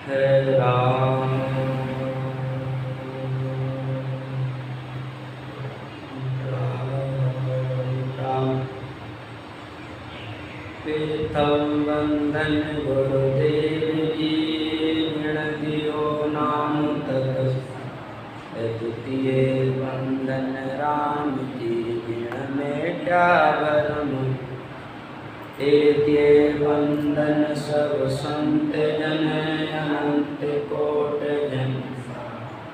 है राम। प्रथम वंदन गुरुदेव जी, ऋण दियो नाम तक। द्वितीय वंदन राम जी, ऋण मेटा भरम। तृतीय वंदन सब संत जन, अनंत कोट जन।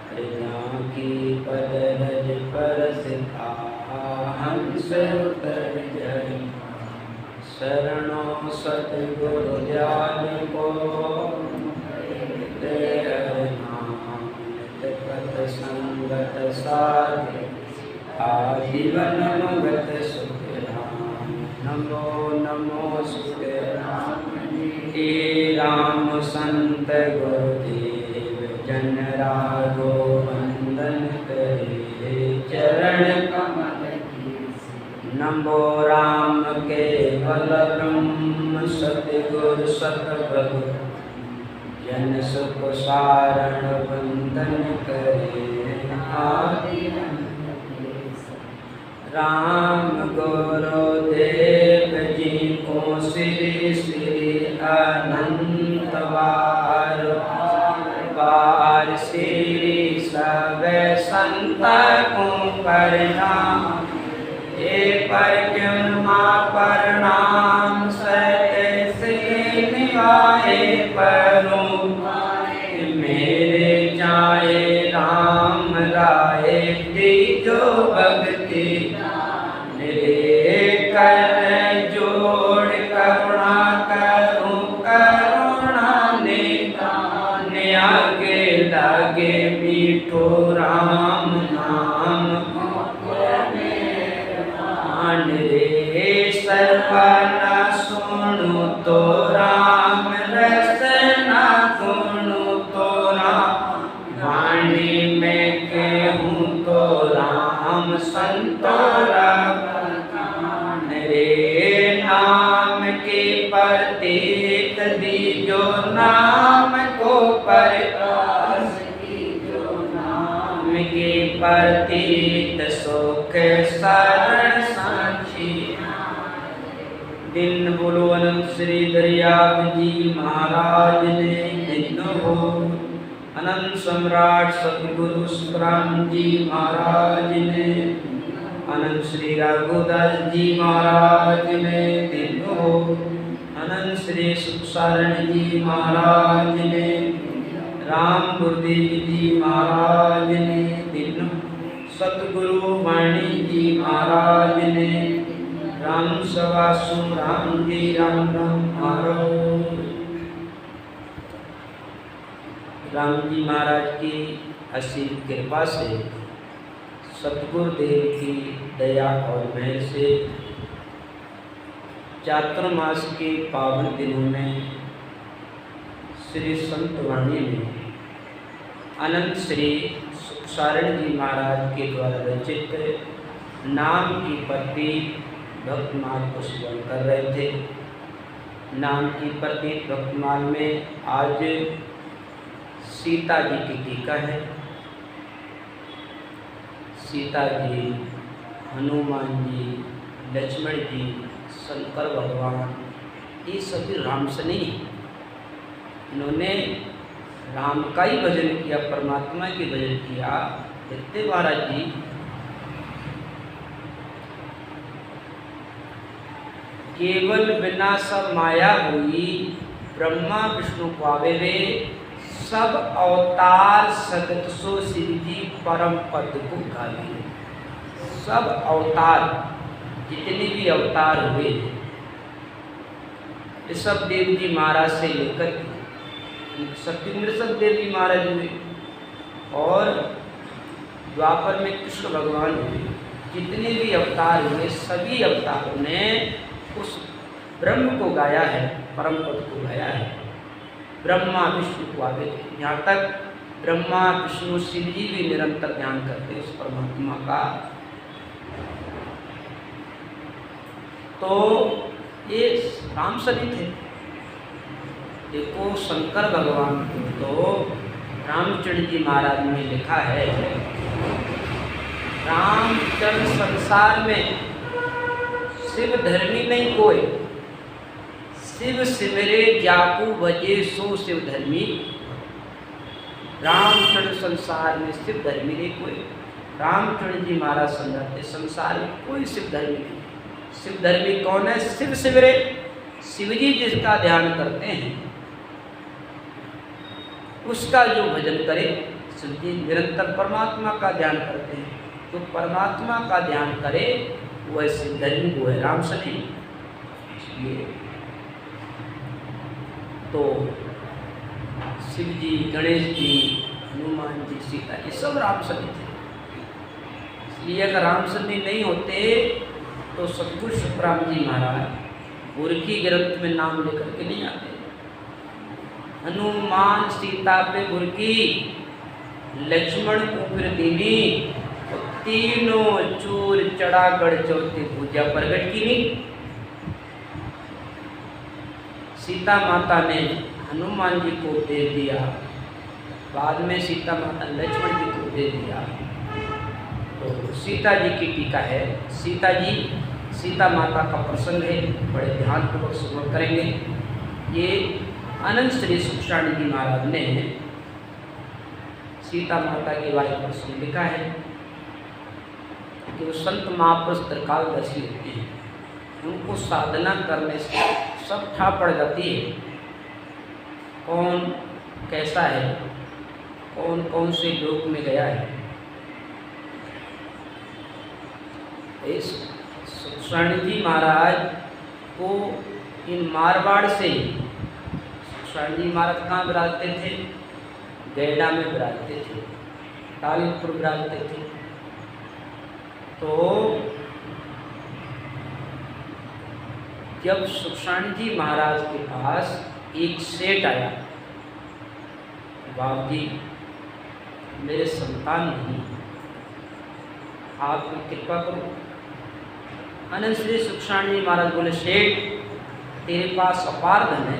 प्रजा की पद रज पर सिथा, हंस उतर जय। शरणों सतगुरु दयाल को, पथ संगत साध, आजीवन मगत सुख राम। नमो नमो सुख राम हे राम। संत गुरुदेव जन राघो, वंदन करे चरण कमल। नमो राम केवल ब्रह्म, सतगुरु सतभगु। जन सुख सारण वंदन करे आदि। राम गुरुदेव जी को श्री श्री अनंत बार बार। श्री सब संत को प्रणाम, परिक्रमा प्रणाम। सत श्री निवाए परो, मेरे जाए राम राय। जो भक्ति रे कर जोड़, करुणा करूं करुणा निदान। आगे लागे मीठो राम नाम, रे सर्वना सुनु तो राम। रसना सुनु तो राम, वाणी में कहूँ तो राम। संतोरा रे नाम के प्रतीक दीजो, नाम को प्रकाश दीजो। नाम के प्रतीक सुख शरण साक्षी। दिन बोलो अनंत श्री दरियाब जी महाराज ने दिन हो। अनंत सम्राट सतगुरु सुखराम जी महाराज ने, अनंत श्री रघुदास जी महाराज ने दिन हो। अनंत श्री सुखसारण जी महाराज ने, राम गुरुदेव जी महाराज ने दिन हो। सतगुरु वाणी जी महाराज ने, राम सवासु राम जी राम राम महाराज। राम जी महाराज की असीम कृपा से, सतगुरुदेव की दया और मेहर से, चातुर्मास के पावन दिनों में श्री संत वाणी में अनंत श्री सुखसारण जी महाराज के द्वारा रचित नाम की पत्ती भक्तमाल को सेवन कर रहे थे। नाम की प्रति भक्तमाल में आज सीता जी की टीका है। सीता जी, हनुमान जी, लक्ष्मण जी, शंकर भगवान, ये सभी राम से नहीं। इन्होंने राम का ही भजन किया, परमात्मा की भजन किया। कहते महाराज जी, केवल बिना सब माया हुई, ब्रह्मा विष्णु पावे वे। सब अवतार सगत सो श्री जी, परम पद को गावे। सब अवतार, जितने भी अवतार हुए, ऋषभ देव जी महाराज से लेकर सत्येंद्र देव जी महाराज हुए, और द्वापर में कृष्ण भगवान हुए। जितने भी अवतार हुए, सभी अवतारों ने उस ब्रह्म को गाया है, परम पद को गाया है। ब्रह्मा विष्णु को आगे थे, यहाँ तक ब्रह्मा विष्णु शिव जी भी निरंतर ध्यान करते उस परमात्मा का। तो ये राम सभी थे। देखो शंकर भगवान को तो रामचंद्र जी महाराज ने लिखा है, रामचंद्र संसार में शिव धर्मी नहीं कोई, शिव सिमरे जाकू भजे सो शिव धर्मी। रामचंद्र संसार में शिव धर्मी नहीं कोई। रामचंद्र जी महाराज समझाते संसार में कोई शिव धर्मी नहीं। शिव धर्मी कौन है? शिव सिमरे, शिव जी जिसका ध्यान करते हैं उसका जो भजन करे, शिव जी निरंतर परमात्मा का ध्यान करते हैं, तो परमात्मा का ध्यान करे वह शिव धर्मी, वो है राम सती। इसलिए तो शिव जी, गणेश जी, हनुमान जी, सीता, ये सब राम सती थे। इसलिए अगर राम सती नहीं होते तो सतगुरु सुखराम जी महाराज गुरकी ग्रंथ में नाम लेकर के नहीं आते। हनुमान सीता पे गुरकी, लक्ष्मण को फिर दीनी, तो तीनों चूर चढ़ा गढ़ चौथे पूजा प्रगट की नहीं। सीता माता ने हनुमान जी को दे दिया, बाद में सीता माता लक्ष्मण जी को दे दिया। तो सीता जी की टीका है, सीता जी, सीता माता का प्रसंग है, बड़े ध्यानपूर्वक श्रवण करेंगे। ये अनंत श्री सुखसाणी जी महाराज ने सीता माता के बारे में प्रसंग लिखा है कि वो संत महापुरुष त्रिकालदर्शी होते हैं, उनको साधना करने से सब ठा पड़ जाती है, कौन कैसा है, कौन कौन से लोक में गया है। इस सुखसाणी जी महाराज को इन मारवाड़ से, सुखसाणी जी महाराज कहाँ विराजते थे? गैडा में विराजते थे, तालपुर विराजते थे। तो जब सुखसाणी जी महाराज के पास एक सेठ आया, बाप जी मेरे संतान नहीं, आप कृपा करो। अनंत श्री सुखसाणी जी महाराज बोले, सेठ तेरे पास अपार धन है,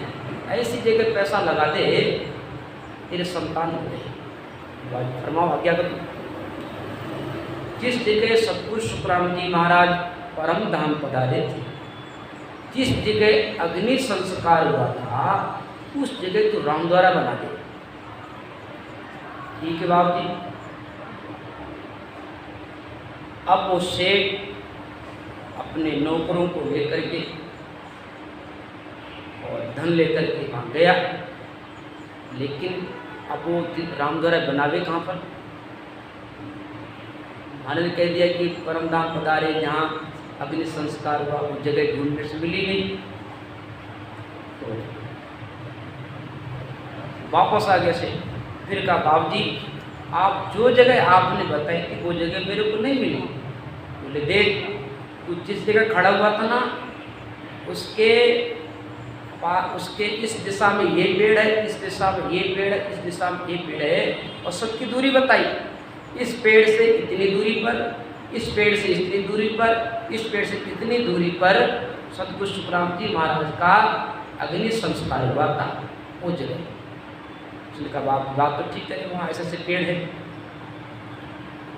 ऐसी जगह पैसा लगा दे तेरे संतान हो गए। फरमाओ आज्ञा करो। जिस जगह सतगुरु सुखराम जी महाराज परम धाम पधारे थे, जिस जगह अग्नि संस्कार हुआ था, उस जगह तो रामद्वारा बना दे। ठीक है बाबू जी। अब वो सेठ अपने नौकरों को लेकर के और धन लेकर के वहाँ गया, लेकिन अब वो रामद्वारा बनावे कहाँ पर? महाराज कह दिया कि परम धाम पधारे, जहाँ अग्नि संस्कार हुआ उस जगह ढूंढने से मिली नहीं। तो वापस आ गया से, फिर कहा बाबू जी आप जो जगह आपने बताई थी वो जगह मेरे को नहीं मिली। बोले देख, तू जिस जगह खड़ा हुआ था ना, उसके इस दिशा में ये पेड़ है, इस दिशा में ये पेड़ है, इस दिशा में ये पेड़ है, और सबकी दूरी बताई। इस पेड़ से इतनी दूरी पर, इस पेड़ से इतनी दूरी पर, इस पेड़ से इतनी दूरी पर सतगुरु सुखराम जी महाराज का अग्नि संस्कार हुआ था वो जगह। उसने कहा बात तो ठीक है, वहाँ ऐसे ऐसे पेड़ है।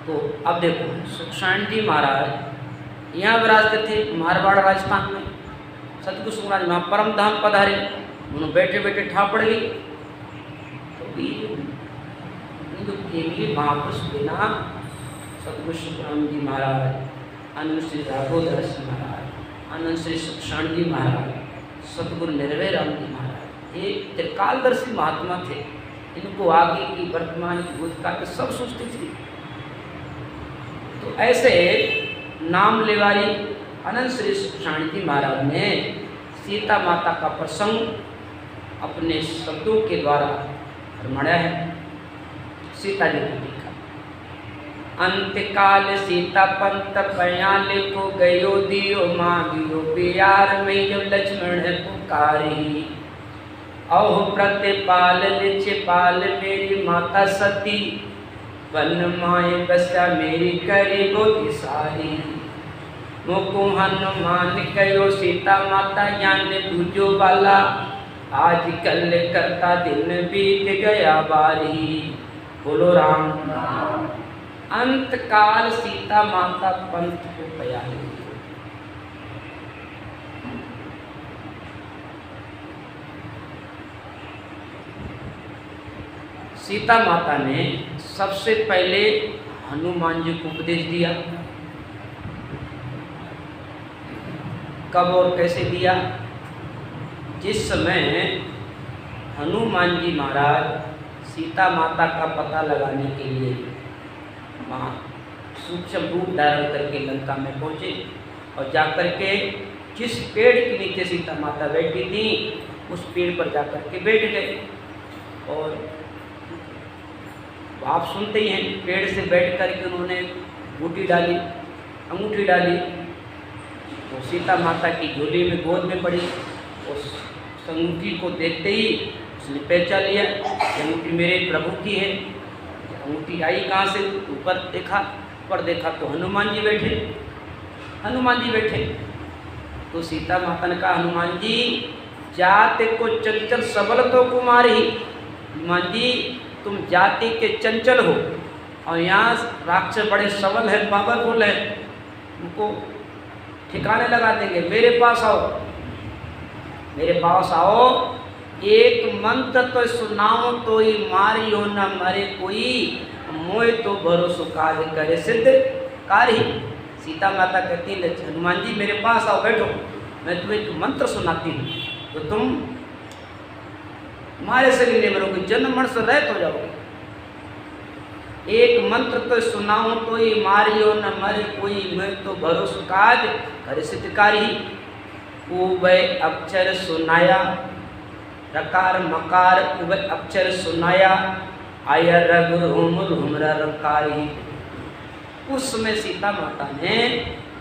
तो अब देखो सुखसाणी जी महाराज यहाँ विराजते थे मारवाड़ राजस्थान में, सतगुरु सुखराम वहाँ परम धाम पधारे, उन्होंने बैठे बैठे ठा पड़ गई। तो केवली महापुरुष बिना सतगुरु सुखराम जी महाराज, अनंत श्री राघोदास महाराज, अनंत श्री सुखसाणी जी महाराज, सतगुरु निर्भय राम जी महाराज, ये त्रिकालदर्शी महात्मा थे। इनको आगे की, वर्तमान की, भूतकाल की सब सोचती थी। तो ऐसे नाम लेवारी अनंत श्री सुखसाणी जी महाराज ने सीता माता का प्रसंग अपने शब्दों के द्वारा फरमाया है। सीता जी को लिखा, अंतकाल सीता पंत बयान लिखो गयो दियो मांगियो बियार में जो लक्ष्मण है पुकारी, औ प्रतिपाल लिछपाल मेरी माता सती, वन माए बसा मेरी करी बोती सारी, मुकु हनुमान कयो सीता माता ज्ञान दूजो बाला, आज कल करता दिन बीत गया बारी। बोलो राम। अंत काल सीता माता पंथ को प्यारी। सीता माता ने सबसे पहले हनुमान जी को उपदेश दिया। कब और कैसे दिया? जिस समय हनुमान जी महाराज सीता माता का पता लगाने के लिए वहाँ सूक्ष्म रूप धारण करके लंका में पहुँचे और जाकर के जिस पेड़ के नीचे सीता माता बैठी थी उस पेड़ पर जाकर के बैठ गए। और आप सुनते ही हैं, पेड़ से बैठ कर के उन्होंने बूटी डाली, अंगूठी डाली, तो सीता माता की झोली में गोद में पड़ी। उस अंगूठी को देखते ही उसने पहचान लिया कि अंगूठी मेरे प्रभु की है। अंगूठी आई कहाँ से? ऊपर देखा, ऊपर देखा तो हनुमान जी बैठे। हनुमान जी बैठे तो सीता माता ने कहा, हनुमान जी जाते को चंचल सबल तो कुमारी। हनुमान जी तुम जाति के चंचल हो और यहाँ राक्षस बड़े सबल है, पावरफुल है, उनको ठिकाने लगा देंगे। मेरे पास आओ, मेरे पास आओ, एक मंत्र तो सुनाओ तो ही मारियो न मरे कोई, मोए तो भरोसो कार्य करे सिद्ध कार्य। सीता माता कहती है, हनुमान जी मेरे पास आओ, बैठो, मैं तुम्हें एक मंत्र सुनाती हूँ तो तुम हमारे शरीर में मरोगे, जन्म मरण से रहित हो जाओगे। एक मंत्र तो सुनाऊं तो ही मारियो न मरे कोई, मैं तो भरोस काज करे सिद्धकारी। उभय अक्षर सुनाया, रकार मकार उभय अक्षर सुनाया, आया रघु रोम रोम रकारी। उस समय सीता माता ने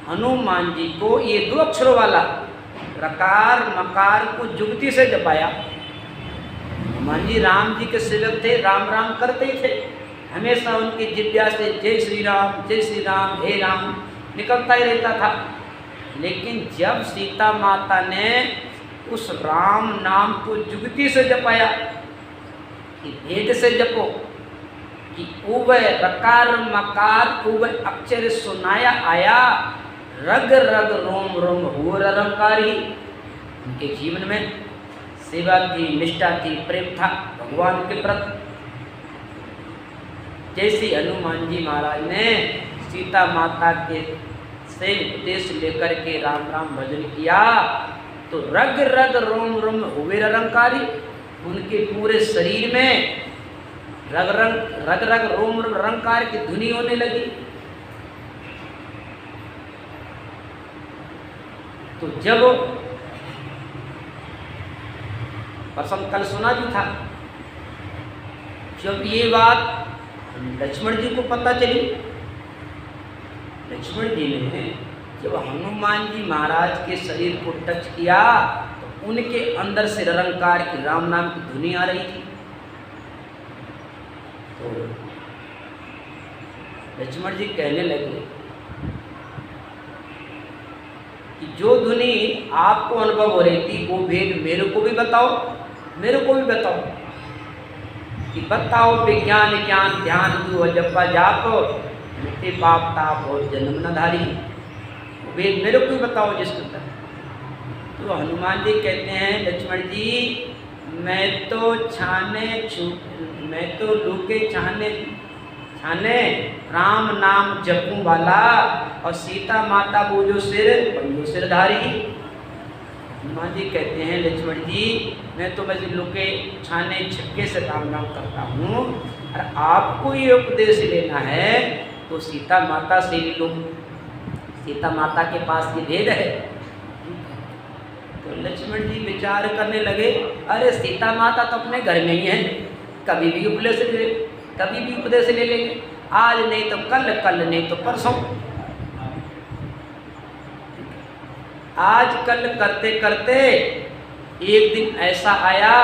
हनुमान जी को ये 2 अक्षरों वाला रकार मकार को जुगती से जपाया। हनुमान जी राम जी के सेवक थे, राम राम करते ही थे, हमेशा उनकी जिज्ञा से जय श्री राम, हे राम निकलता ही रहता था। लेकिन जब सीता माता ने उस राम नाम को जुगती से जपाया कि भेद से जपो, कि उभय रकार मकार उभय अक्षर सुनाया, आया रग रग रोम रोम हो रंकारी। उनके जीवन में सेवा थी, निष्ठा थी, प्रेम था भगवान के प्रति। जैसे हनुमान जी महाराज ने सीता माता के से उपदेश लेकर के राम राम भजन किया तो रग रग रोम रोम हुए रंकारी। उनके पूरे शरीर में रग रग रोम रोम रंकार की धुनी होने लगी। तो जब प्रसंग कल सुना भी था, जब ये बात लक्ष्मण जी को पता चली, लक्ष्मण जी ने जब हनुमान जी महाराज के शरीर को टच किया तो उनके अंदर से रंकार की राम नाम की धुनी आ रही थी। तो लक्ष्मण जी कहने लगे कि जो धुनी आपको अनुभव हो रही थी वो भेद मेरे को भी बताओ, मेरे को भी बताओ, कि बताओ विज्ञान ज्ञान ध्यान दो जपा जाप मिट्टी पाप ताप और जन्म न धारी। वेद मेरे को भी बताओ जिसके तरह। तो हनुमान जी कहते हैं, लक्ष्मण जी मैं तो लूके छाने राम नाम जपूं वाला और सीता माता वो जो सिरधारी। हनुमान जी कहते हैं, लक्ष्मण जी मैं तो वैसे लुके छाने छिपके से राम नाम करता हूँ, और आपको ये उपदेश लेना है तो सीता माता से ले लो, सीता माता के पास ये भेद है। तो लक्ष्मण जी विचार करने लगे, अरे सीता माता तो अपने घर में ही है, कभी भी उपदेश ले लेंगे, आज नहीं तो कल, कल नहीं तो परसों। आज कल करते करते एक दिन ऐसा आया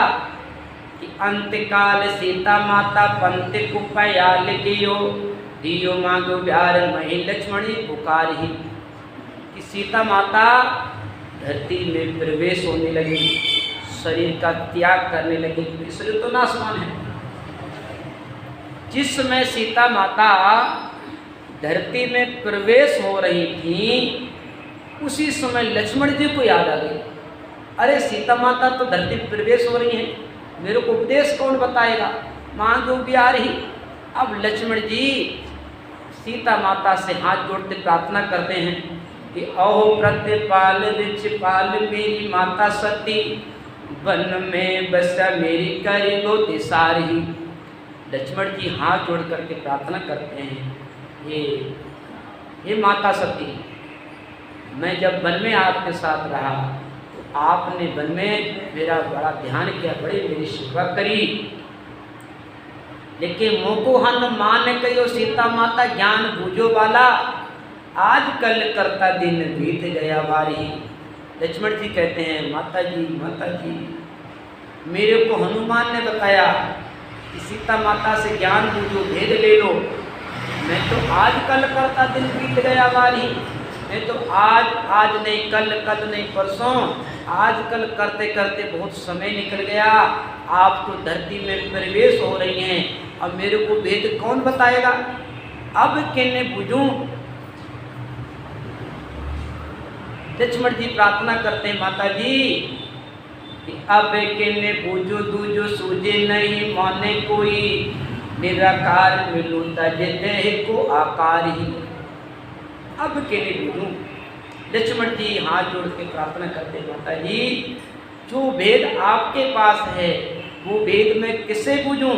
कि अंतकाल सीता माता पंत को पयाल गियो, दियो मांगो ब्यार मही लक्ष्मणी पुकार ही। कि सीता माता धरती में प्रवेश होने लगी, शरीर का त्याग करने लगे, इसलिए तो नाशवान है। जिस समय सीता माता धरती में प्रवेश हो रही थी, उसी समय लक्ष्मण जी को याद आ गई, अरे सीता माता तो धरती में प्रवेश हो रही है, मेरे को उपदेश कौन बताएगा, माँ जो भी आ रही। अब लक्ष्मण जी सीता माता से हाथ जोड़ते प्रार्थना करते हैं कि अहो प्रतिपाल रिछपाल मेरी माता सती, वन में बसा मेरी करी गो दिसारी। लक्ष्मण जी हाथ जोड़ करके प्रार्थना करते हैं, हे माता सती, मैं जब वन में आपके साथ रहा तो आपने वन में मेरा बड़ा ध्यान किया, बड़ी मेरी सेवा करी, लेकिन मोको हन मान कहो सीता माता ज्ञान बूझो वाला, आज कल करता दिन बीत गया बारी। लक्ष्मण जी कहते हैं, माता जी मेरे को हनुमान ने बताया कि सीता माता से ज्ञान बूझो, भेद ले लो, मैं तो आज कल करता दिन बीत गया बारी, मैं तो आज नहीं कल नहीं परसों, आज कल करते करते बहुत समय निकल गया, आप तो धरती में प्रवेश हो रही हैं, अब मेरे को भेद कौन बताएगा, अब किन्ने बूझूं। लक्ष्मण जी प्रार्थना करते हैं, माता जी कि अब किन्ने बूझो दूजो सूझे नहीं माने कोई, निराकार मिलूं तजे को आकार ही। अब के लिए बूझूं। लक्ष्मण जी हाथ जोड़ के प्रार्थना करते, माता जी जो भेद आपके पास है वो भेद मैं किससे बूझूं,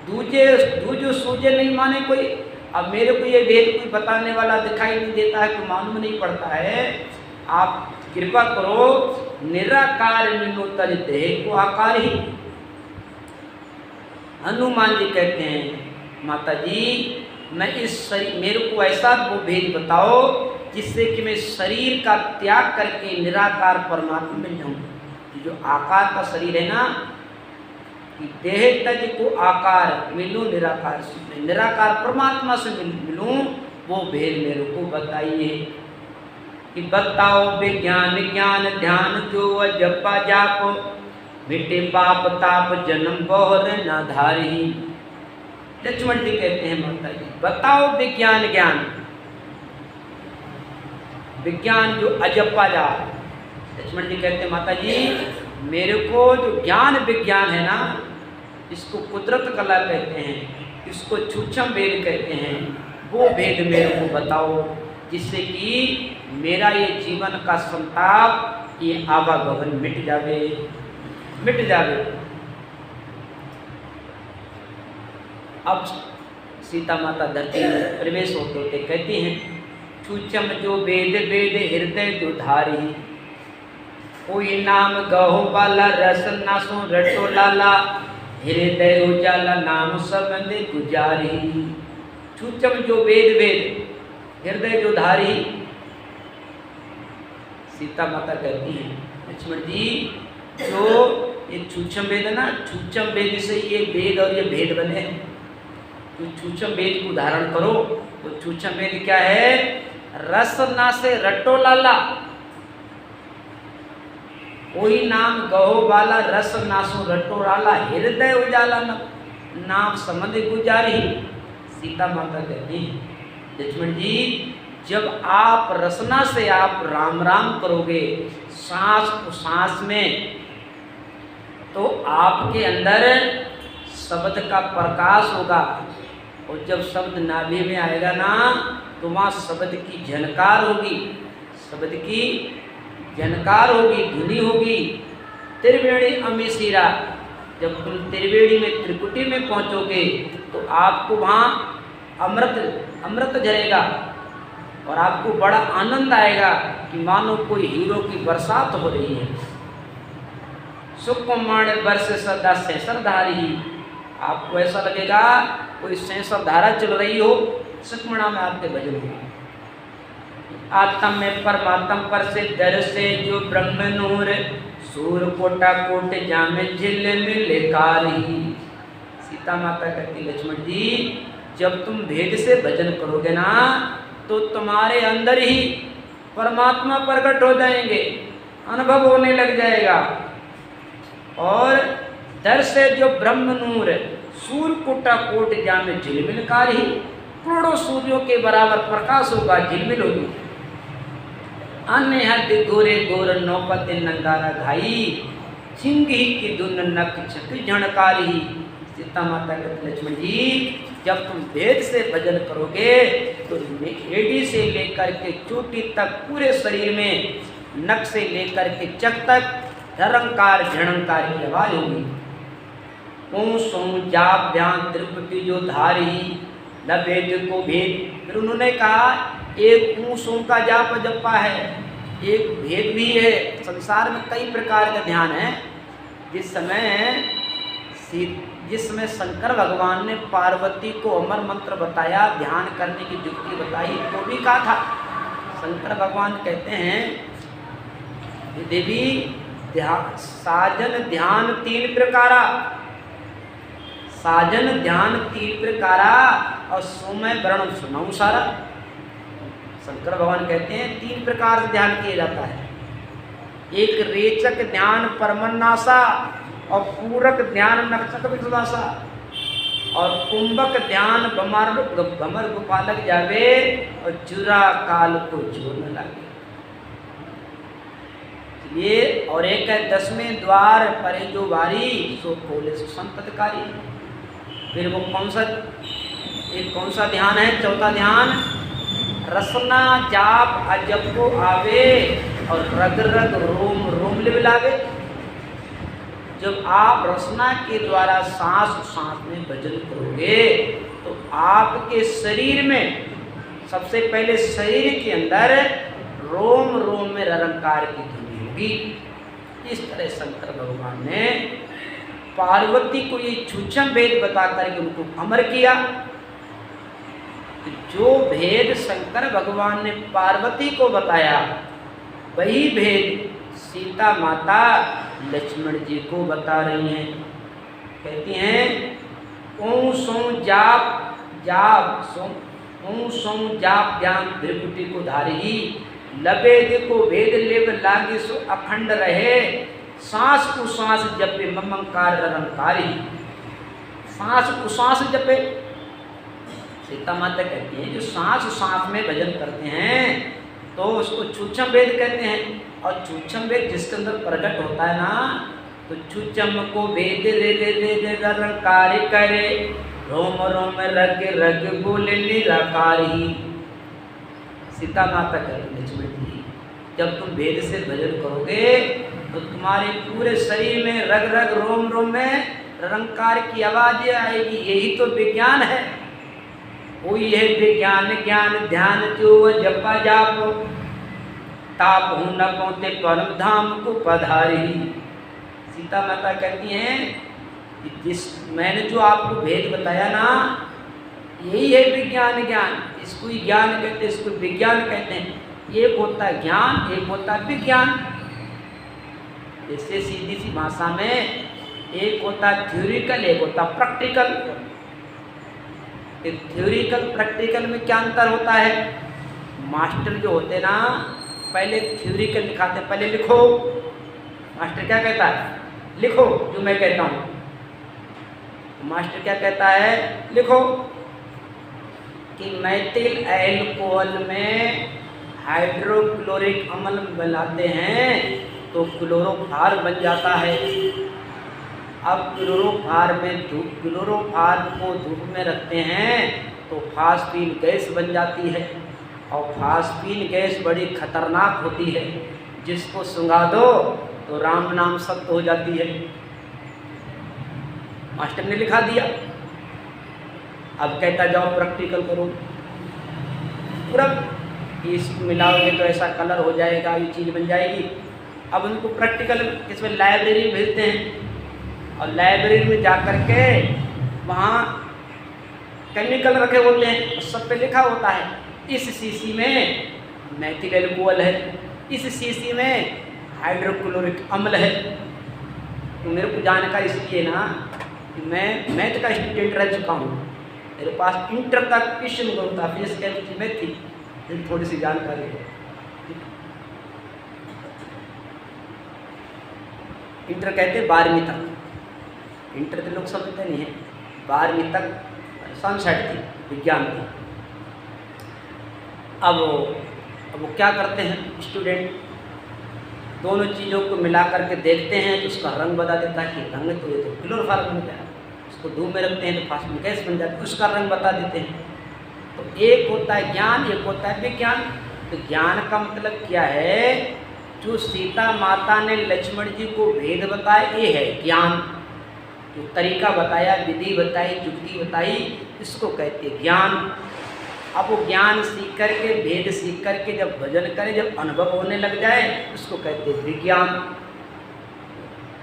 दूजो सूझे नहीं माने कोई। अब मेरे को ये भेद कोई बताने वाला दिखाई नहीं देता है, कोई मालूम नहीं पड़ता है, आप कृपा करो, निराकार मिलो तज देह को आकार ही। हनुमान जी कहते हैं, माता जी मैं इस शरीर, मेरे को ऐसा वो भेद बताओ जिससे कि मैं शरीर का त्याग करके निराकार परमात्मा मिल जाऊँ। जो आकार का शरीर है ना, कि देह तज को आकार मिलूं निराकार से, निराकार परमात्मा से मिलूं, वो भेद मेरे को बताइए। कि बताओ विज्ञान ज्ञान ध्यान जो जपा जाप, मिटे पाप ताप जन्म बहुर न धारी। लक्ष्मण जी कहते हैं, माता जी बताओ विज्ञान ज्ञान, विज्ञान जो अजपा जाप। लक्ष्मण जी कहते हैं, माता जी मेरे को जो ज्ञान विज्ञान है ना, इसको कुदरत कला कहते हैं, इसको सूक्ष्म वेद कहते हैं, वो भेद मेरे को बताओ जिससे कि मेरा ये जीवन का संताप, ये आवागमन मिट जावे, मिट जावे। अब सीता माता धरती में प्रवेश होते होते कहती हैं, सूक्ष्म जो वेद वेद हृदय जो धारी, कोई नाम गहो वाला रस नासो रटो लाला, हृदय उजाला नाम सबंद गुजारी। सूक्ष्म जो वेद वेद हृदय जो धारी। सीता माता कहती हैं, लक्ष्मण जी जो ये सूक्ष्म वेद है ना, सूक्ष्म वेद से ये वेद और ये भेद बने हैं, तो सूक्ष्म वेद को धारण करो। तो सूक्ष्म वेद क्या है, रस ना से रटो लाला, कोई नाम गहो वाला रस नासो रटो लाला, हृदय उजाला नाम समझ गुजारी। सीता माता कहती हैं, लक्ष्मण जी जब आप रसना से आप राम राम करोगे सांस को सांस में, तो आपके अंदर शब्द का प्रकाश होगा, और जब शब्द नाभि में आएगा ना, तो वहाँ शब्द की झनकार होगी, शब्द की झनकार होगी, ध्वनि होगी। त्रिवेणी अमिशिरा, जब तुम त्रिवेणी में त्रिकुटी में पहुँचोगे तो आपको वहाँ अमृत झरेगा, और आपको बड़ा आनंद आएगा कि मानो कोई हीरो की बरसात हो रही है। सुकुमार वर्ष सदा सेंसरधारी, आपको ऐसा लगेगा कोई सेंसर धारा चल रही हो, सुकमणा में आपके भजन होगा। आत्म में परमात्म पर से दर से जो ब्रह्म नूर, सूर कोटा कोट जामे झिल मिले कारी। सीता माता कहती, लक्ष्मण जी जब तुम भेद से भजन करोगे ना, तो तुम्हारे अंदर ही परमात्मा प्रकट हो जाएंगे, अनुभव होने लग जाएगा। और दर से जो ब्रह्म नूर सूर्य कोटा कोट जामे झिलमिलकारी, करोड़ों सूर्यों के बराबर प्रकाश होगा, झिलमिल होगी। अन्य हद गोरे गोर नौपत नंगारा घाई, चिंगी की धुन नक छक झणकारी। सीता माता कहते लक्ष्मण जी, जब तुम वेद से भजन करोगे तो एड़ी से लेकर के चोटी तक पूरे शरीर में, नक से लेकर के चक तक धरंकार झणंकार की आवाज होगी। ओं सों जाप ध्यान त्रिपुटी जो धारी, न वेद को भेद। फिर उन्होंने कहा एक ऊं सों का जाप जपा है, एक भेद भी है। संसार में कई प्रकार का ध्यान है। जिस समय शंकर भगवान ने पार्वती को अमर मंत्र बताया, ध्यान करने की युक्ति बताई, तो भी कहा था। शंकर भगवान कहते हैं देवी साजन ध्यान तीन प्रकारा, साजन ध्यान तीन प्रकारा और सोमय वर्ण सुनाऊं सारा। शंकर भगवान कहते हैं तीन प्रकार से ध्यान किया जाता है। एक रेचक ध्यान परमन्नासा और पूरक ध्यान नक्षक विश्वासा, और कुंभक ध्यान भमर गोपालक जावे और चुरा काल को जोर न लागे। ये और एक है 10वें द्वार परे जो वारी सो खोले सो संपत्कारी। फिर वो कौन सा ध्यान है? चौथा ध्यान रसना जाप अजब को आवे और रग रग रोम रोम लिबलावे। जब आप रसना के द्वारा सांस सांस में भजन करोगे तो आपके शरीर में, सबसे पहले शरीर के अंदर रोम रोम में ररंकार की ध्वनि होगी। इस तरह शंकर भगवान ने पार्वती को ये सूक्ष्म भेद बता करके उनको अमर किया। जो भेद शंकर भगवान ने पार्वती को बताया, वही भेद सीता माता लक्ष्मण जी को बता रही हैं। कहती हैं ओं सों जाप ओं सों जाप ज्ञान त्रिपुटी को धारी, लबेद को वेद लेव लागे सो अखंड रहे, सांस को सांस जपे ममंकार ररंकारी। सांस को सांस जपे। सीता माता कहती हैं जो सांस सांस में भजन करते हैं तो उसको सूक्ष्म वेद कहते हैं। और सूक्ष्म वेद जिसके अंदर प्रकट होता है ना, तो सूक्ष्म को वेद रे रे रे रे ररंकारी करे, रोम रोम रग रग बोले निराकारी। सीता माता कहती लक्ष्मण जी, जब तुम वेद से भजन करोगे तो तुम्हारे पूरे शरीर में रग रग रोम रोम में ररंकार की आवाजें आएगी। यही तो विज्ञान है। वही है विज्ञान ज्ञान ध्यान जो जपा जाप, ताप हूँ न पहुँचे परम धाम को पधारी। सीता माता कहती हैं जिस मैंने जो आपको भेद बताया ना, यही है विज्ञान ज्ञान। इसको ही ज्ञान कहते हैं, इसको विज्ञान कहते हैं। एक होता है ज्ञान, एक होता है विज्ञान। जैसे सीधी सी भाषा में एक होता है थ्योरिकल, एक होता है प्रैक्टिकल। थ्योरिकल प्रैक्टिकल में क्या अंतर होता है? मास्टर जो होते ना, पहले थ्योरिकल लिखाते हैं, पहले लिखो। मास्टर क्या कहता है? लिखो जो मैं कहता हूँ। मास्टर क्या कहता है? लिखो कि मैथिल एल्कोहल में हाइड्रोक्लोरिक अम्ल मिलाते हैं तो क्लोरोफार बन जाता है। अब क्लोरोफार को धूप में रखते हैं तो फास्फीन गैस बन जाती है, और फास्फीन गैस बड़ी खतरनाक होती है। जिसको सुंघा दो तो राम नाम सत्य हो जाती है। मास्टर ने लिखा दिया, अब कहता जाओ प्रैक्टिकल करो। पूरा इसको मिलाओगे तो ऐसा कलर हो जाएगा, ये चीज़ बन जाएगी। अब उनको प्रैक्टिकल इसमें लाइब्रेरी भेजते हैं, और लाइब्रेरी में जा कर के वहाँ केमिकल रखे होते हैं, सब पे लिखा होता है इस शीशी में मैथिल एल्कोहल है, इस शीशी में हाइड्रोक्लोरिक अम्ल है। तो मेरे को जानकारी इसलिए ना कि मैं मैथ का स्टूडेंट रह चुका हूँ, मेरे पास इंटर तक क्वेश्चन होता था, फिजिक्स केमिस्ट्री में थी, थोड़ी सी जानकारी है। इंटर कहते 12वीं तक। इंटर तो लोग समझते नहीं है, 12वीं तक सनसेट थी, विज्ञान थी। अब वो क्या करते हैं स्टूडेंट, दोनों चीज़ों को मिला करके देखते हैं तो उसका रंग बता देता है कि रंग तो ये तो क्लोरोफॉर्म बन गया, उसको धूप में रखते हैं तो फास्फोरिक गैस बन जाती है, उसका रंग बता देते हैं। तो एक होता है ज्ञान, एक होता है विज्ञान। तो ज्ञान का मतलब क्या है, जो सीता माता ने लक्ष्मण जी को भेद बताया ये है ज्ञान। जो तरीका बताया, विधि बताई, युक्ति बताई, इसको कहते हैं ज्ञान। अब वो ज्ञान सीख करके, भेद सीख करके जब भजन करे, जब अनुभव होने लग जाए, उसको कहते हैं विज्ञान,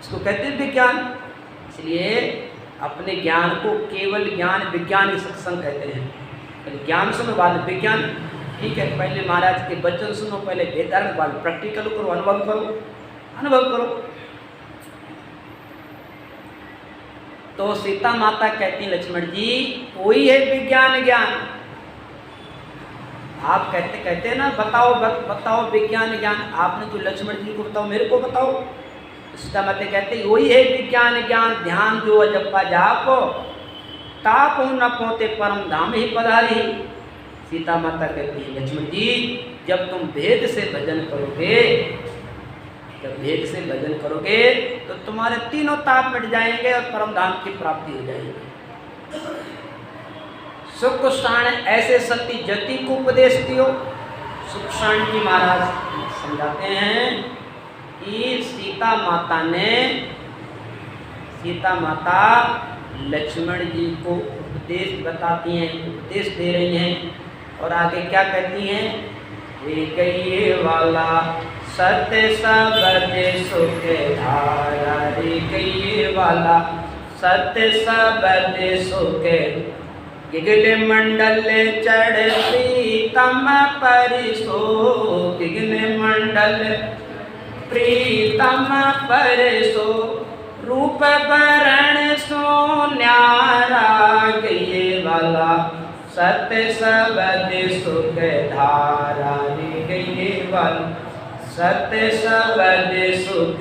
इसको कहते हैं विज्ञान। इसलिए अपने ज्ञान को केवल ज्ञान विज्ञान ही सत्संग कहते हैं। पहले ज्ञान सुनो, बाद विज्ञान। ठीक है, पहले महाराज के वचन सुनो, पहले वेदांत, बाद प्रैक्टिकल करो, अनुभव करो, अनुभव करो। तो सीता माता कहती लक्ष्मण जी वही है विज्ञान ज्ञान। आप कहते हैं ना बताओ विज्ञान ज्ञान, आपने तो लक्ष्मण जी को बताओ, मेरे को बताओ। सीता माता कहते वही है विज्ञान ज्ञान, ध्यान जो जप्पा जाप ताप न पोते परम धाम ही पधारी। सीता माता कहती है लक्ष्मण जी जब तुम भेद से भजन करोगे, जब भेद से भजन करोगे तो तुम्हारे तीनों ताप मिट जाएंगे और परम धाम की प्राप्ति हो जाएगी। सुख शाण ऐसे सती जति को उपदेश दियो। सुख शाण जी महाराज समझाते हैं कि सीता माता लक्ष्मण जी को उपदेश बताती हैं, उपदेश दे रही हैं। और आगे क्या कहती हैं, रे गये वाला सत्य सबद सुख धारा, रे गये वाला सत्य सबद सुख, गिगन मंडल चढ़ प्रीतम परिसो, गिगन मंडल प्रीतम परिसो, रूप वरण सो न्यारा, गये वाला सत्य सबद सुख धारा, रे गये वाला सत्य सबद सुख,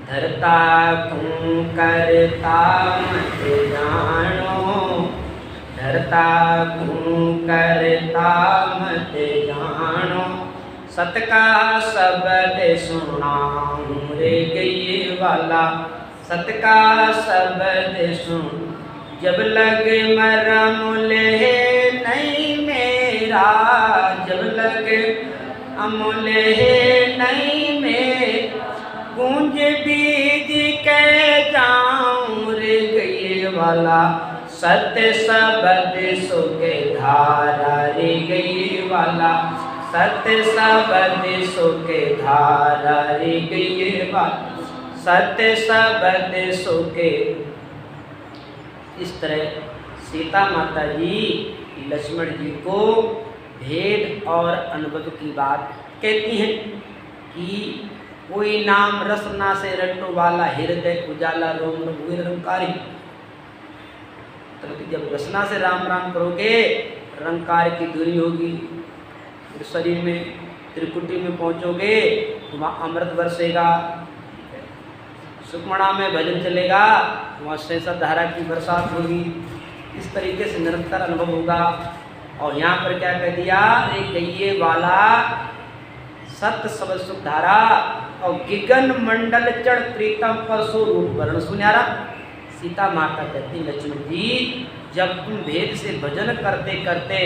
धरता तू करता मत जानो, धरता तू करता मत जानो, सत का शब्द सुनाऊं, रे गये वाला सत का शब्द सुन, जब लगे मरम ले नहीं मेरा, जब लगे अमूल्य नहीं मेरा, गूंज बीज के जाऊं, रे गये वाला सत्य सबद सुख धारा, रे गये वाला सत्य सबद सुख धारा, रे गये वाला सत्य सबद सुख। इस तरह सीता माता जी लक्ष्मण जी को भेद और अनुभव की बात कहती हैं कि कोई नाम रसना से रटो वाला, हृदय उजाला रोम रघुवीर रंकारी। तो जब रसना से राम राम करोगे रंकार की दूरी होगी, फिर शरीर में त्रिकुटी में पहुँचोगे तो वहाँ अमृत बरसेगा, सुखमणा में भजन चलेगा वहाँ शेषा धारा की बरसात होगी। इस तरीके से निरंतर अनुभव होगा। और यहाँ पर क्या कह दिया, एक गये वाला सत्य सबद सुख धारा, और गिगन मंडल चढ़ प्रीतम परसो रूप वर्ण सुन्यारा। सीता माता कहती लक्ष्मण जी जब तुम भेद से भजन करते करते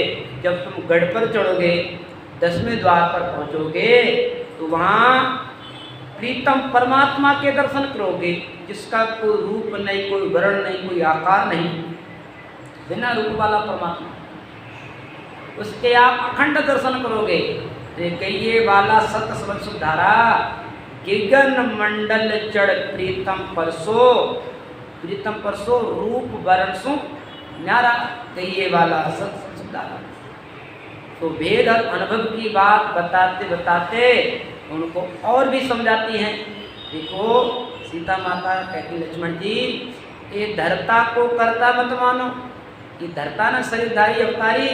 जब तुम गढ़ पर चढ़ोगे, 10वें द्वार पर पहुँचोगे तो वहाँ प्रीतम परमात्मा के दर्शन करोगे, जिसका कोई रूप नहीं, कोई वर्ण नहीं, कोई आकार नहीं, बिना रूप वाला परमात्मा, उसके आप अखंड दर्शन करोगे। गये वाला सत सबद सुख धारा, गिगन मंडल चढ़ प्रीतम परसो, प्रीतम परसो रूप वर्ण सु न्यारा, गये वाला सत सबद सुख धारा। तो वेद और अनुभव की बात बताते बताते उनको और भी समझाती हैं। देखो सीता माता कहती लक्ष्मण जी ये धरता को कर्ता मत मानो, ये धरता न शरीरधारी अवतारी,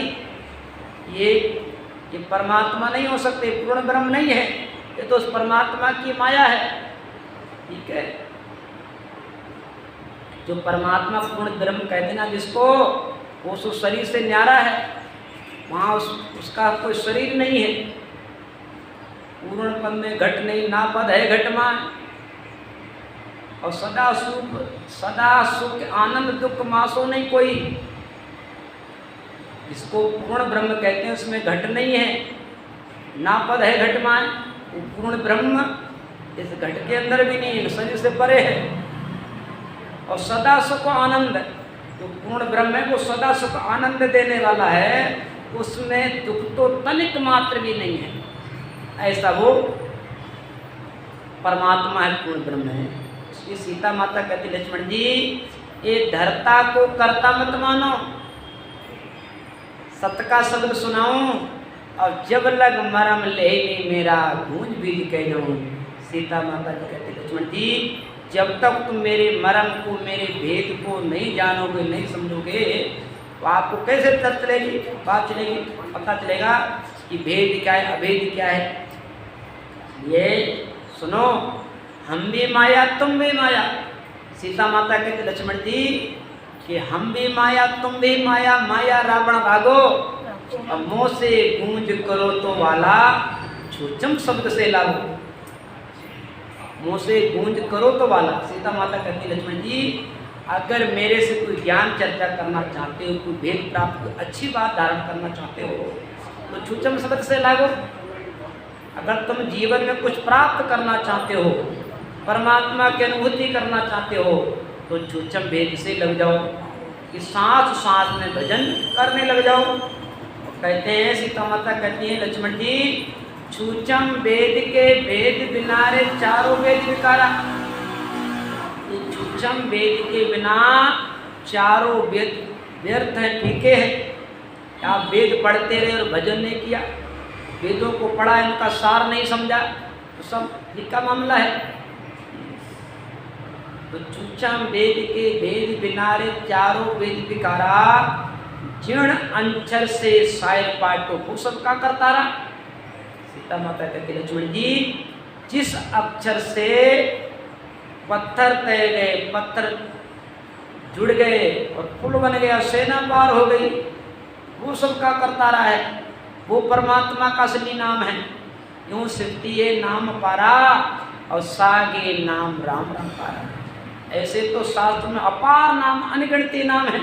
ये परमात्मा नहीं हो सकते, पूर्ण ब्रह्म नहीं है, ये तो उस परमात्मा की माया है। ठीक है। जो परमात्मा पूर्ण ब्रह्म कहते ना जिसको, वो उस शरीर से न्यारा है, वहाँ उसका कोई शरीर नहीं है। पूर्ण पद में घट नहीं, ना पद है घटमान, और सदा सुख आनंद दुख मासो नहीं कोई। जिसको पूर्ण ब्रह्म कहते हैं उसमें घट नहीं है, ना पद है घटमान, वो पूर्ण ब्रह्म इस घट के अंदर भी नहीं है, शरीर से परे है। और सदा सुख आनंद, जो पूर्ण ब्रह्म है वो सदा सुख आनंद देने वाला है, उसमें दुख तो तनिक मात्र भी नहीं है। ऐसा वो परमात्मा है, पूर्ण ब्रह्म है। इसलिए सीता माता कहती लक्ष्मण जी, ये धरता को कर्ता मत मानो, सत्य का शब्द सुनाऊं, और जब लग मरम ले मेरा गूंज बीज कह जाऊं। सीता माता जी कहती लक्ष्मण जी, जब तक तुम मेरे मरम को, मेरे भेद को नहीं जानोगे, नहीं समझोगे, तो आपको कैसे पता चलेगी, बात चलेगी, पता चलेगा कि भेद क्या है, अभेद क्या है। ये सुनो, हम भी माया तुम भी माया। सीता माता कहते लक्ष्मण जी कि हम भी माया तुम भी माया, माया रावण भागो, अब मुँह से गूंज करो तो वाला, छूचम शब्द से लागो। मुँह से गूंज करो तो वाला। सीता माता कहती लक्ष्मण जी, अगर मेरे से कोई ज्ञान चर्चा करना चाहते हो, कोई भेद प्राप्त, कोई अच्छी बात धारण करना चाहते हो, तो छूचम शब्द से लागो। अगर तुम जीवन में कुछ प्राप्त करना चाहते हो, परमात्मा की अनुभूति करना चाहते हो, तो छूचम भेद से लग जाओ, कि सांस सांस में भजन करने लग जाओ। कहते हैं, सीता माता कहती हैं लक्ष्मण जी, छूचम वेद के भेद बिना रे चारों वेद विकारा। ये छूचम वेद के बिना चारों वेद व्यर्थ है, फीके है। आप वेद पढ़ते रहे और भजन नहीं किया, वेदों को पढ़ा, इनका सार नहीं समझा, तो सब फीका मामला है। तो छूचम वेद के भेद बिना रे चारों वेद विकारा, जीर्ण अंचल से शायर पाटो वो सबका करतारा। सीता माता कहती लक्ष्मण जी, जिस अक्षर से पत्थर तय गए, पत्थर जुड़ गए और पुल बन गया, सेना पार हो गई, वो सबका करतारा है, वो परमात्मा का असली नाम है। यूं सिद्धि ये नाम पारा और सागे नाम राम राम पारा। ऐसे तो शास्त्र में अपार नाम, अनगिनती नाम है,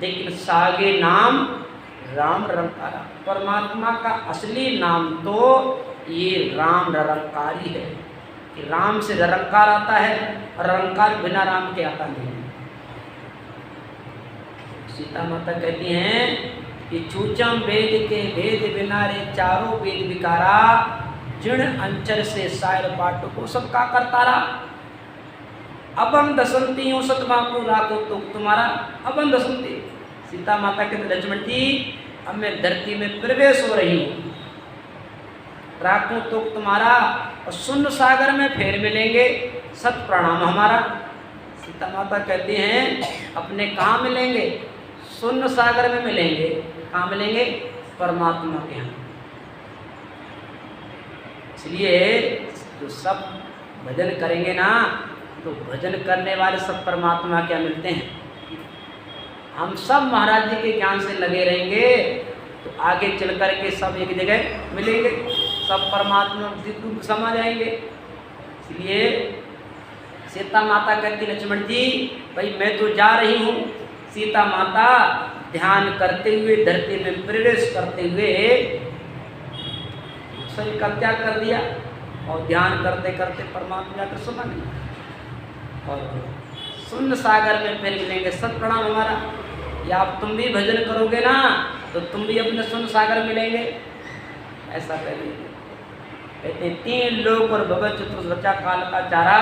लेकिन सागे नाम राम रंकारा। परमात्मा का असली नाम तो ये राम निरंकारी है, कि राम से निरंकार आता है, और निरंकार बिना राम के आता नहीं। सीता माता कहती हैं कि छूचम वेद के भेद बिना रे चारों वेद विकारा, जीर्ण अंचल से शायर पाटो को सबका करतारा। अबम दसंती हूँ सतमा को राखो तो तुम्हारा, अबम दसंती। सीता माता के लक्ष्मण जी, अब मैं धरती में प्रवेश हो रही हूँ, राखूं तो तुम्हारा, और शून्य सागर में फेर मिलेंगे, सत प्रणाम हमारा। सीता माता कहती हैं, अपने कहाँ मिलेंगे, शून्य सागर में मिलेंगे। कहाँ मिलेंगे, परमात्मा के यहाँ। इसलिए जो सब भजन करेंगे ना, तो भजन करने वाले सब परमात्मा क्या मिलते हैं। हम सब महाराज जी के ज्ञान से लगे रहेंगे, तो आगे चल कर के सब एक जगह मिलेंगे, सब परमात्मा रूप समा जाएंगे। इसलिए सीता माता कहती लक्ष्मण जी, भाई मैं तो जा रही हूँ। सीता माता ध्यान करते हुए, धरती में प्रवेश करते हुए शरीर का त्याग कर दिया, और ध्यान करते करते परमात्मा का सुना नहीं, और शून्य सागर में फिर मिलेंगे, सत प्रणाम हमारा। या आप तुम भी भजन करोगे ना, तो तुम भी अपने शून्य सागर मिलेंगे। ऐसा करिए। कहते तीन लोक और भगत चतुर्थ रचा काल का चारा,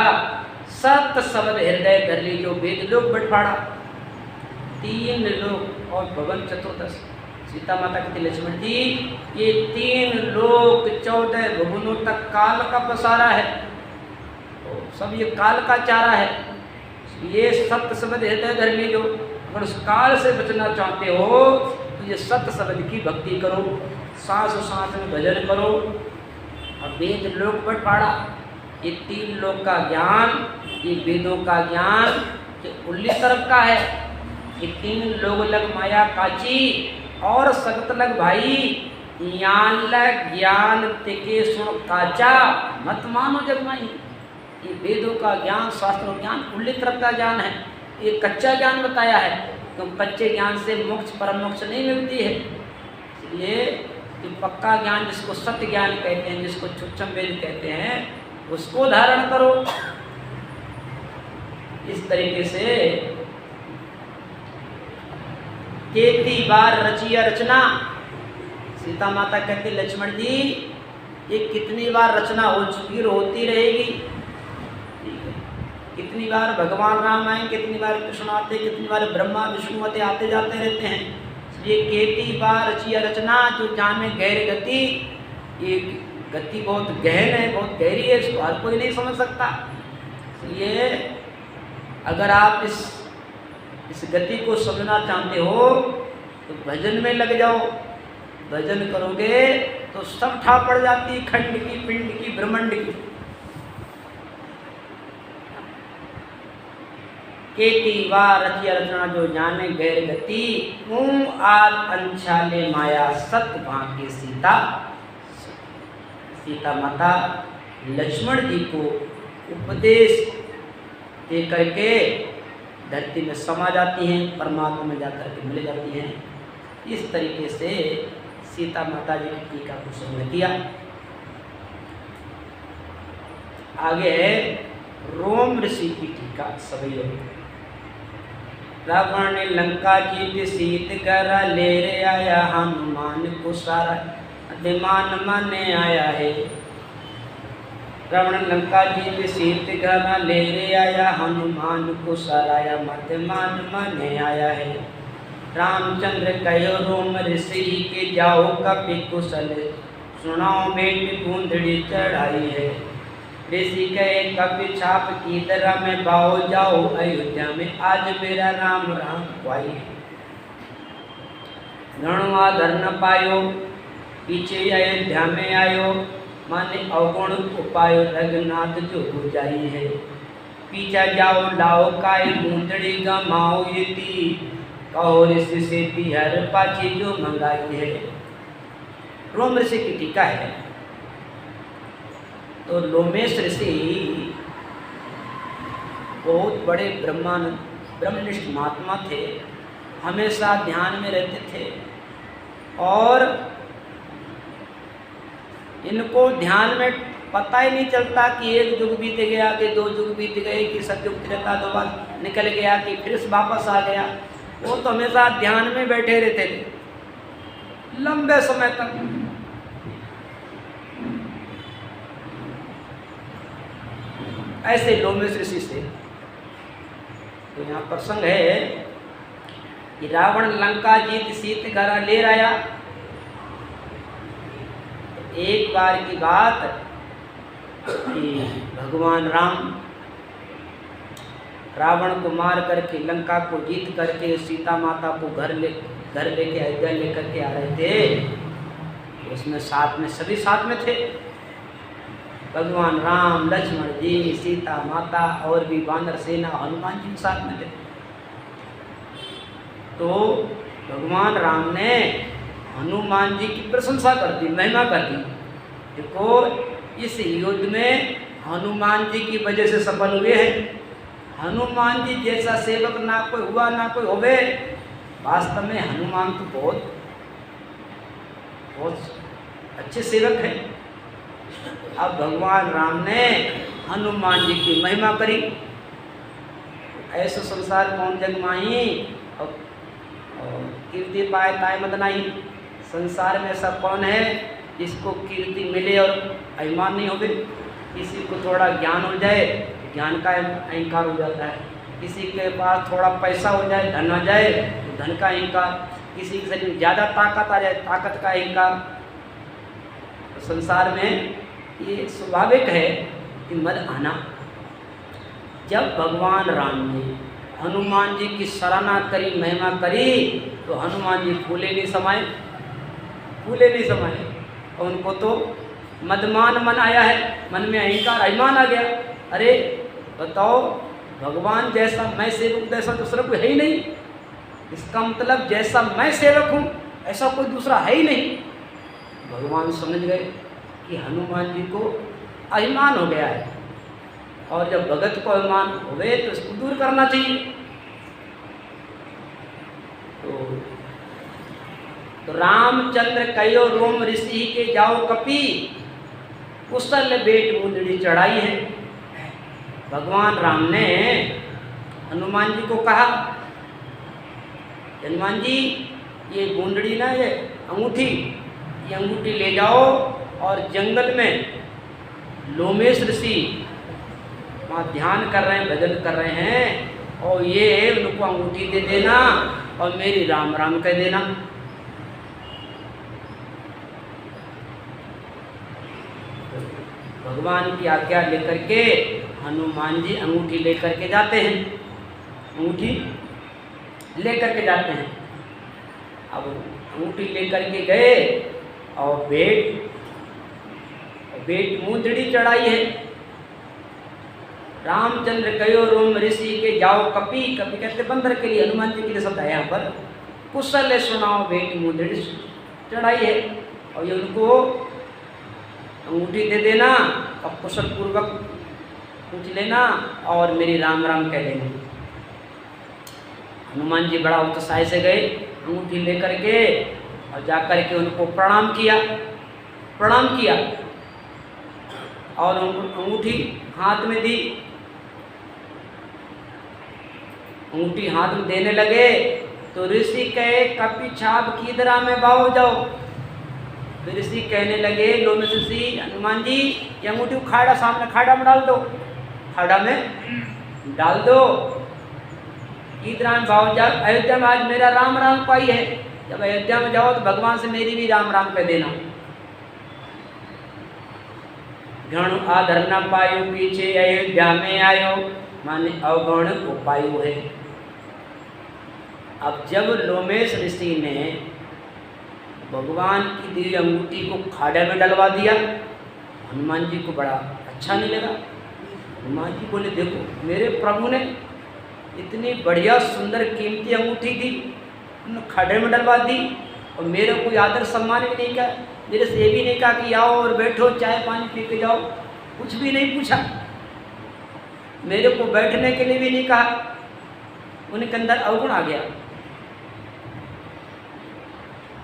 सत शब्द हृदय धर ली जो वेद लोक बटफाड़ा। तीन लोक और भवन चतुर्दश। सीता माता कहती लक्ष्मण जी, ये तीन लोक 14 भुवनों तक काल का पसारा है, तो सब ये काल का चारा है। ये सत्य शब्द हृदय धर ली जो, अगर उस काल से बचना चाहते हो तो ये सत्य शब्द की भक्ति करो, सांस सांस में भजन करो, और वेद लोक बटफाड़ा। ये 3 लोक का ज्ञान, ये वेदों का ज्ञान जो उल्ली तरफ का है। ये 3 लोग लग माया काची और सगत लग भाई यान लग ज्ञान तिके सुन काचा मत मानो जगमाई। ये वेदों का ज्ञान, शास्त्रों ज्ञान उल्ली तरफ का ज्ञान है। ये कच्चा ज्ञान बताया है, तो कच्चे ज्ञान से मोक्ष परम मोक्ष नहीं मिलती है। इसलिए जो पक्का ज्ञान, जिसको सत्य ज्ञान कहते हैं, जिसको सूक्ष्म वेद कहते हैं, उसको धारण करो। इस तरीके से केती बार रचिया रचना, सीता माता कहते लक्ष्मण जी ये कितनी बार रचना हो चुकी और होती रहेगी। कितनी बार भगवान राम आए, कितनी बार कृष्ण आते, कितनी बार ब्रह्मा विष्णु आते जाते रहते हैं। ये केती बार रचिया रचना, जो जाने गहर गति, ये गति बहुत गहन है, बहुत गहरी है, इसको हर कोई नहीं समझ सकता। इसलिए अगर आप इस गति को समझना चाहते हो तो भजन में लग जाओ। भजन करोगे तो सब ठा पड़ जाती है, खंड की, पिंड की, ब्रह्मांड की। केती बार रचिया रचना, जो जाने गैर गति, आज अंशाले माया सत भाग्य सीता। सीता माता लक्ष्मण जी को उपदेश दे करके धरती में समा जाती हैं, परमात्मा में जाकर के मिल जाती हैं। इस तरीके से सीता माता जी की टीका को समझ किया। आगे है रोम ऋषि की टीका। सभी रावण ने लंका जीत सीत कर ले रे आया, हनुमान को सारा अभिमान माने आया है। रावण लंका जीत सीत घर ले रे आया, हनुमान को सराया मध्यमान माने आया है। रामचंद्र कहो रोम ऋषि के जाओ कपि कुशल, सुनाओ बेटी बूंदड़ी चढ़ाई है। ऋषि कहे कपि छाप की तरह में बाओ जाओ अयोध्या में, आज मेरा राम राम पाई। गणवा धर न पायो पीछे अयोध्या में आयो, माने अवगुण उपाय रघुनाथ जो हो जाई है। पीछा जाओ लाओ काय बूंदड़ी गमाओ यति, कहो ऋषि से हर पाची जो मंगाई है। रोम ऋषि की टीका है। तो लोमेश ऋषि बहुत बड़े ब्रह्मनिष्ठ महात्मा थे, हमेशा ध्यान में रहते थे और इनको ध्यान में पता ही नहीं चलता कि एक युग बीत गया, कि 2 युग बीत गए, कि सतयुग त्रेता दोबारा निकल गया, कि फिर से वापस आ गया। वो तो हमेशा ध्यान में बैठे रहते थे लंबे समय तक। ऐसे लोमेश ऋषि से तो यहाँ प्रसंग है कि रावण लंका जीत सीत घर ले आया। एक बार की बात कि भगवान राम रावण को मार करके लंका को जीत करके सीता माता को घर लेके अयोध्या लेकर के आ रहे थे। उसमें साथ में सभी साथ में थे, भगवान राम, लक्ष्मण जी, सीता माता और भी वानर सेना, हनुमान जी साथ में थे। तो भगवान राम ने हनुमान जी की प्रशंसा कर दी, महिमा कर दी। देखो इस युद्ध में हनुमान जी की वजह से सफल हुए हैं। हनुमान जी जैसा सेवक ना कोई हुआ ना कोई होवे। वास्तव में हनुमान तो बहुत अच्छे सेवक हैं। अब भगवान राम ने हनुमान जी की महिमा करी। ऐसा संसार कौन जग माही और कीर्ति पाए ताय मत नहीं। संसार में ऐसा कौन है जिसको कीर्ति मिले और अभिमान नहीं होवे। किसी को थोड़ा ज्ञान हो जाए, ज्ञान का अहंकार हो जाता है। किसी के पास थोड़ा पैसा हो जाए, धन हो जाए तो धन का अहंकार। किसी के शरीर में ज़्यादा ताकत आ जाए, ताकत का अहंकार। तो संसार में ये स्वाभाविक है कि मद आना। जब भगवान राम ने हनुमान जी की सराहना करी, महिमा करी, तो हनुमान जी फूले नहीं समाए और उनको तो मदमान मन आया है, मन में अहंकार अभिमान आ गया। अरे बताओ, भगवान जैसा मैं सेवक जैसा दूसरा कोई है ही नहीं। इसका मतलब जैसा मैं सेवक हूँ ऐसा कोई दूसरा है ही नहीं। भगवान समझ गए कि हनुमान जी को अभिमान हो गया है, और जब भगत को अभिमान हो गए तो इसको दूर करना चाहिए। तो रामचंद्र कयो रोम ऋषि के जाओ कपि, कुशल बेट मुंदड़ी चढ़ाई है। भगवान राम ने हनुमान जी को कहा, हनुमान जी ये बूंदड़ी ना, ये अंगूठी, ये अंगूठी ले जाओ और जंगल में लोमेश ऋषि वहाँ ध्यान कर रहे हैं, भजन कर रहे हैं, और ये उनको अंगूठी दे देना और मेरी राम राम कह देना। भगवान की आज्ञा लेकर के हनुमान जी अंगूठी लेकर के जाते हैं, अंगूठी लेकर के जाते हैं। अब अंगूठी लेकर के गए और बेट मुंदड़ी चढ़ाई है। रामचंद्र कयो रोम ऋषि के जाओ कपि, कपि कहते बंदर के लिए, हनुमान जी के लिए शब्द है यहाँ पर। कुशल सुनाओ बेट मुंदड़ी चढ़ाई है, और ये उनको अंगूठी दे देना और कुशल पूर्वक पूछ लेना और मेरी राम राम कह देना। हनुमान जी बड़ा उत्साह से गए, अंगूठी लेकर के और जाकर के उनको प्रणाम किया और अंगूठी हाथ में दी। अंगूठी हाथ में देने लगे तो ऋषि कहे कपि छाप कीदरा में बाहो जाओ। तो ऋषि कहने लगे, लोमेश ऋषि, हनुमान जी ये अंगूठी खाड़ा, सामने खाड़ा में डाल दो, खाड़ा में डाल दो। कीदरा में बाहो जाओ, अयोध्या में आज मेरा राम राम पाई है, जब अयोध्या में जाओ तो भगवान से मेरी भी राम राम कह देना। गण आधर न पायो पीछे अयोध्या में आयो, माने अवगुण को पायो है। अब जब लोमेश ऋषि ने भगवान की दी अंगूठी को खाड़े में डलवा दिया, हनुमान जी को बड़ा अच्छा नहीं लगा। हनुमान जी बोले, देखो मेरे प्रभु ने इतनी बढ़िया सुंदर कीमती अंगूठी दी, उन्होंने खाड़े में डलवा दी, और मेरे कोई आदर सम्मान भी नहीं किया, मेरे से ये भी नहीं कहा कि आओ और बैठो चाय पानी पी के जाओ, कुछ भी नहीं पूछा, मेरे को बैठने के लिए भी नहीं कहा। उनके अंदर अवगुण आ गया।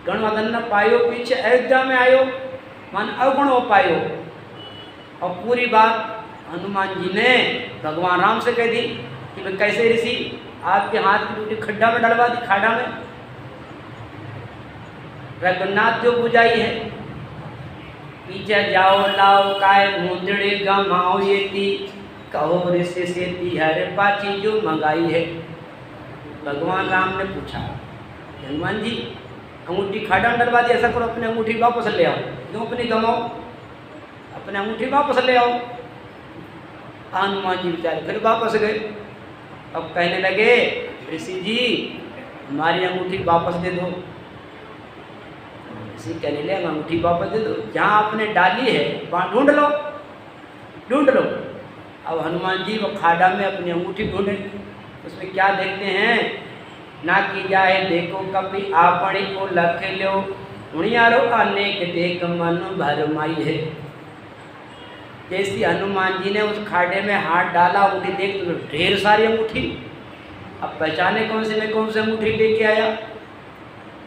गणवादन न पायो पीछे अयोध्या में आयो, मान अवगुण हो पायो। और पूरी बात हनुमान जी ने भगवान राम से कह दी कि भाई कैसे ऋषि आपके हाथ की रोटी खड्डा में डलवा दी, खाड़ा में। रघुनाथ जो बुझाई है, पीछे जाओ लाओ काय मुंदड़े गमाओ ये ती, कहो ऋषि से ती हर पाची जो मंगाई है। भगवान राम ने पूछा, हनुमान जी अंगूठी खाड़ा में डलवा दी, ऐसा करो अपनी अंगूठी वापस ले आओ, क्यों अपनी गमाओ, अपने अंगूठी वापस ले आओ। हनुमान जी बेचारे फिर वापस गए। अब कहने लगे, ऋषि जी हमारी अंगूठी वापस दे दो। ऋषि कहने लगे, अंगूठी वापस दे दो, जहाँ आपने डाली है वहाँ ढूंढ लो। अब हनुमान जी वो खाड़ा में अपनी अंगूठी ढूंढे, उसमें क्या देखते हैं, ना कि जाए देखो कभी आपने को लख लो, उणियारो अनेक देख मन भरमाई है। जैसी हनुमान जी ने उस खाड़े में हाथ डाला, अंगूठी देख तो ढेर सारी अंगूठी। अब पहचाने कौन से अंगूठी लेके आया,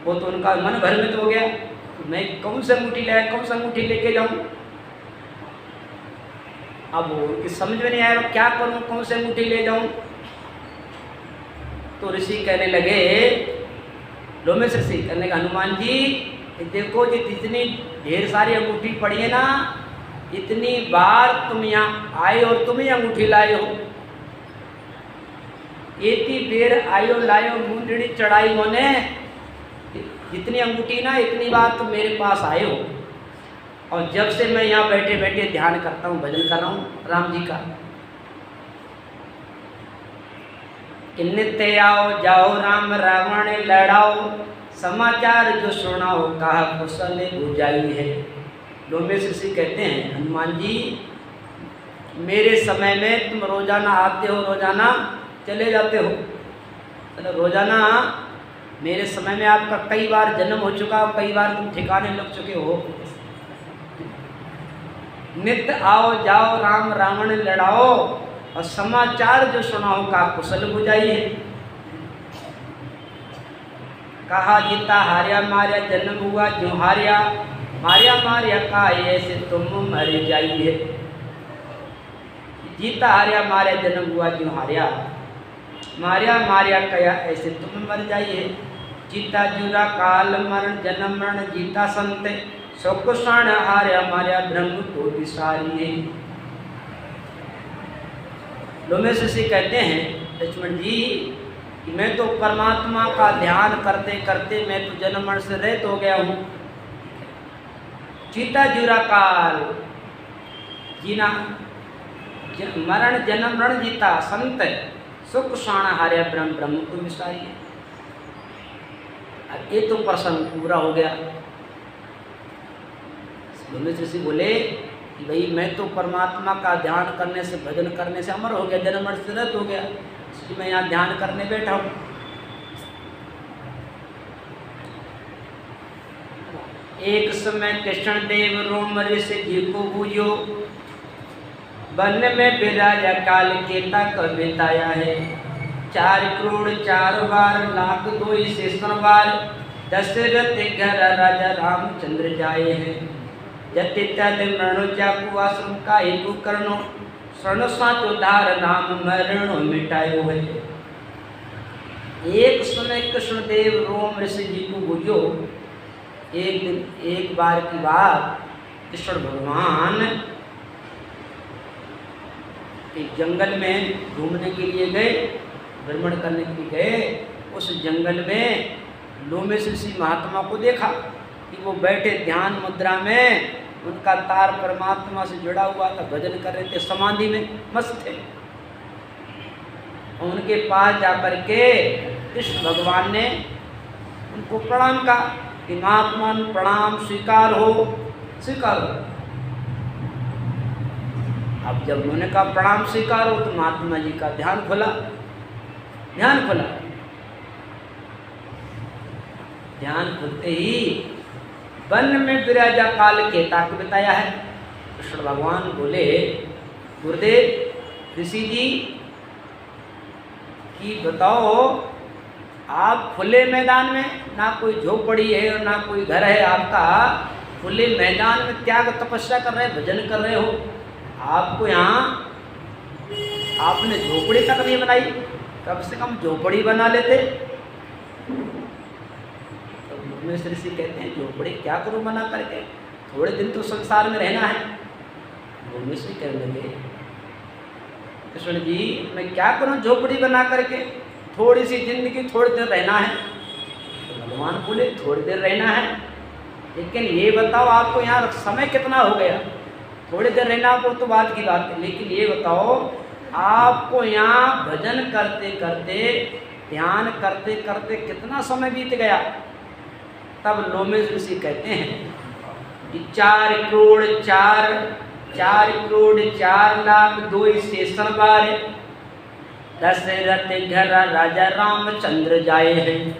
वो तो उनका मन भ्रमित हो गया, मैं कौन सी अंगूठी लाया, कौन सा अंगूठी लेके जाऊं। अब उनकी समझ में नहीं आया क्या करूं, कौन सी अंगूठी ले जाऊं। तो ऋषि कहने लगे, लोमेश ऋषि कहने लगे, हनुमान जी देखो जी जितनी ढेर सारी अंगूठी पड़ी है ना, इतनी बार तुम यहाँ आए और तुम ही अंगूठी लाए हो, इतनी बेर आयो लायो मुंदड़ी चढ़ाई होने, जितनी अंगूठी ना इतनी बार तुम मेरे पास आए हो। और जब से मैं यहाँ बैठे बैठे ध्यान करता हूँ, भजन कर रहा हूँ राम जी का, कि नित्य आओ जाओ राम रावण लड़ाओ, समाचार जो सुनाओ कहा कुशल बुझाई है। लोमेश ऋषि कहते हैं हनुमान जी मेरे समय में तुम रोजाना आते हो, रोजाना चले जाते हो, मतलब रोजाना मेरे समय में आपका कई बार जन्म हो चुका, कई बार तुम ठिकाने लग चुके हो। नित्य आओ जाओ राम रावण लड़ाओ, और समाचार जो सुनाओ का कुशल बुझाइए। कहा जीता हार्या मार्या, जन्म हुआ जो हार्या, मार्या मार्या का ऐसे तुम मर जाइए। जीता हार्या मार्या, जन्म हुआ जो हार्या, मार्या मार्या कया ऐसे तुम मर जाइए। जीता जुरा काल मरण, जन्म मरण जीता संत, सुकुषण हार्या मार्या ब्रह्म को विसारी है। लोमेश ऋषि कहते हैं लक्ष्मण जी कि मैं तो परमात्मा का ध्यान करते करते मैं तो जन्म मरण से रहित हो गया हूँ। जीता जुरा काल, जीना मरण जन्म मरण जीता संत, सुख शाण हार्या ब्रह्म ब्रह्म को विसारी है। अब ये तो प्रसंग पूरा हो गया। लोमेश ऋषि बोले कि भाई मैं तो परमात्मा का ध्यान करने से, भजन करने से अमर हो गया, जन्म मरण से रहित हो गया, इसलिए मैं यहाँ ध्यान करने बैठा हूँ। एक समय कृष्ण देव रोम ऋषि जी को बूझो, वन में विराजा काल केता कर बिताया है। 4 करोड़ 4 बार लाख 2 शेषण बार, दशरथ घर राजा रामचंद्र जाए हैं। जति तद मरणो जाकु आश्रम का हेतु करनो, शरण साच उद्धार नाम मरणो मिटायो है। एक समय कृष्णदेव रोम ऋषि जी को बुझो, एक दिन एक बार की बात, कृष्ण भगवान एक जंगल में घूमने के लिए गए, भ्रमण करने के लिए गए। उस जंगल में लोमेश ऋषि महात्मा को देखा कि वो बैठे ध्यान मुद्रा में, उनका तार परमात्मा से जुड़ा हुआ था, भजन कर रहे थे, समाधि में मस्त थे। उनके पास जाकर के कृष्ण भगवान ने उनको प्रणाम कहा कि महात्मा प्रणाम स्वीकार हो, स्वीकार हो। अब जब उन्होंने कहा प्रणाम स्वीकार हो तो महात्मा जी का ध्यान खुला, ध्यान खुला। ध्यान खुलते ही वन में विराजा काल केता को बताया है। कृष्ण भगवान बोले गुरुदेव ऋषि जी कि बताओ, आप खुले मैदान में, ना कोई झोपड़ी है और ना कोई घर है आपका, खुले मैदान में त्याग तपस्या कर रहे, भजन कर रहे हो, आपको यहाँ आपने झोपड़ी तक नहीं बनाई, कम से कम झोपड़ी बना लेते। तो लोमेश ऋषि कहते हैं झोपड़ी क्या करूँ बना करके, थोड़े दिन तो संसार में रहना है। लोमेश ऋषि कहने लगे कृष्ण जी मैं क्या करूँ झोपड़ी बना करके, थोड़ी सी जिंदगी, थोड़ी देर रहना है। तो भगवान बोले थोड़ी देर रहना है, लेकिन ये बताओ आपको यहाँ समय कितना हो गया। थोड़ी देर रहना हो तो बात की बात है, लेकिन ये बताओ आपको यहाँ भजन करते करते, ध्यान करते करते कितना समय बीत गया। तब लोमेश ऋषि कहते हैं कि 4 करोड़ 4 लाख 2 शेषण बार, दशरथ घर राजा रामचंद्र जाए हैं।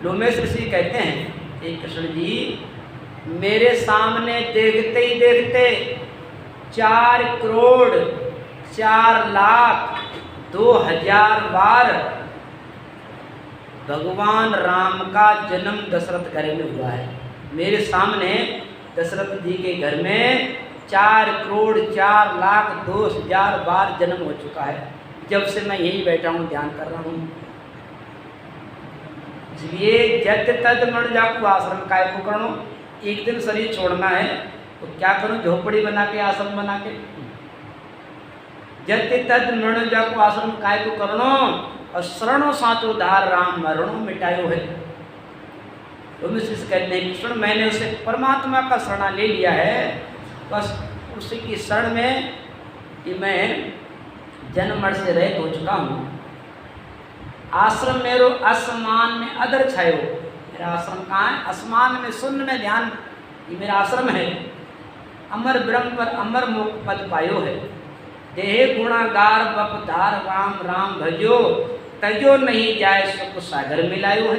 लोमेश ऋषि कहते हैं हे कृष्ण जी मेरे सामने देखते ही देखते 4 करोड़ 4 लाख 2000 बार भगवान राम का जन्म दशरथ घर में हुआ है। मेरे सामने दशरथ जी के घर में 4 करोड़ 4 लाख 2000 बार जन्म हो चुका है, जब से मैं यही बैठा हूँ ध्यान कर रहा हूँ। इसलिए जत तद मण जाकू आश्रम काय को करो, एक दिन शरीर छोड़ना है तो क्या करूं, झोपड़ी बना के, आश्रम बना के। जत तद मण जाकू आश्रम काय को करनो, और शरणो साचो धार राम मरणो मिटायो है। लोमेश ऋषि कहते हैं कृष्ण मैंने उसे परमात्मा का शरणा ले लिया है, बस उसी की शरण में कि मैं जन्म मरण से रहित हो चुका हूँ। आश्रम मेरो आसमान में अदर छायो, मेरा आश्रम कहाँ है, आसमान में शून्य में ध्यान ये मेरा आश्रम है, अमर ब्रह्म पर अमर मोक्ष पद पायो है। देह गुणागार बप धार राम राम भजो, तजो नहीं जाए सुख सागर मिलायो है।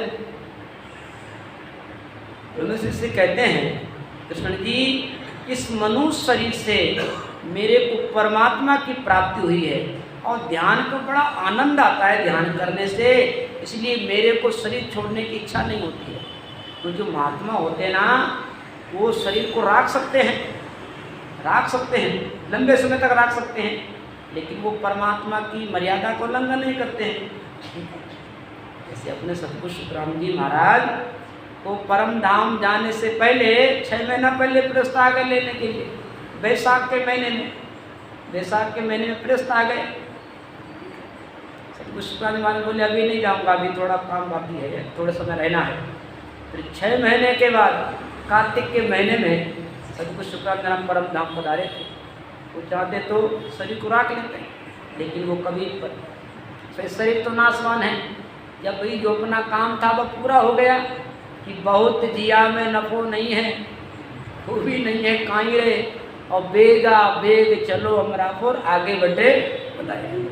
ऋषि कहते हैं कृष्ण जी, इस मनुष्य शरीर से मेरे को परमात्मा की प्राप्ति हुई है और ध्यान को बड़ा आनंद आता है ध्यान करने से, इसलिए मेरे को शरीर छोड़ने की इच्छा नहीं होती है। तो जो महात्मा होते हैं ना, वो शरीर को राख सकते हैं, लंबे समय तक राख सकते हैं, लेकिन वो परमात्मा की मर्यादा को उल्लंघन नहीं करते हैं। जैसे अपने सतगुरु शुक्राम जी महाराज को परम धाम जाने से पहले 6 महीना पहले प्रस्ताव आ गए लेने के लिए। बैसाख के महीने में प्रस्ताव आ गए। सतगुरु शुक्राम जी महाराज बोले अभी नहीं जाऊंगा, अभी थोड़ा काम बाकी है, थोड़े समय रहना है। फिर 6 महीने के बाद कार्तिक के महीने में सतगुरु शुक्राम जी महाराज परम धाम पधारे थे। वो चाहते तो शरीर को राख लेते, लेकिन वो कभी शरीर तो नाशवान है। जब भी जो अपना काम था वो पूरा हो गया कि बहुत जिया में नफो नहीं है, खूबी नहीं है काई रे, और बेगा बेग चलो अमरापुर, आगे बढ़े बताइए।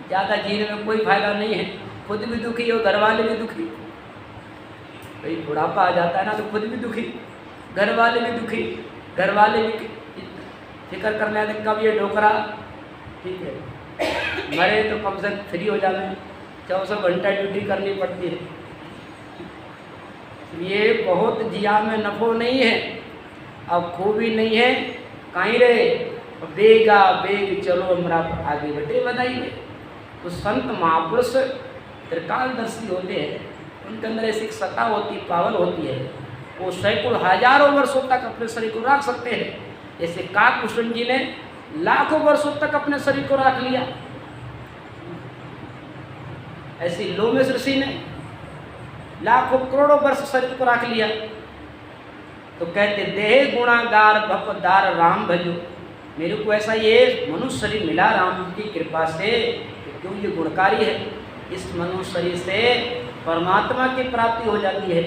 ज़्यादा जीने में कोई फायदा नहीं है, खुद भी दुखी और घर वाले भी दुखी। भाई बुढ़ापा आ जाता है ना तो खुद भी दुखी, घर वाले भी दुखी, घर वाले भी फिक्र करने आते कब ये डोकरा ठीक है मरे तो कम से कम फ्री हो जाए। 24 घंटा ड्यूटी करनी पड़ती है। ये बहुत जिया में नफो नहीं है, अब खूबी नहीं है कहीं रे, बेगा बेग चलो हमरा आगे बढ़े बताइए। तो संत महापुरुष त्रिकालदर्शी होते हैं, उनके अंदर ऐसी सत्ता होती, पावर होती है, वो सैकड़ों हजारों वर्षों तक अपने शरीर को रख सकते हैं। जैसे काकभूषण जी ने लाखों वर्षों तक अपने शरीर को रख लिया, ऐसी लोमेश ऋषि ने लाखों करोड़ों वर्ष शरीर को रख लिया। तो कहते देह गुणागार भपदार राम भजो, मेरे को ऐसा ये मनुष्य शरीर मिला राम की कृपा से, क्यों ये गुणकारी है। इस मनुष्य शरीर से परमात्मा की प्राप्ति हो जाती है,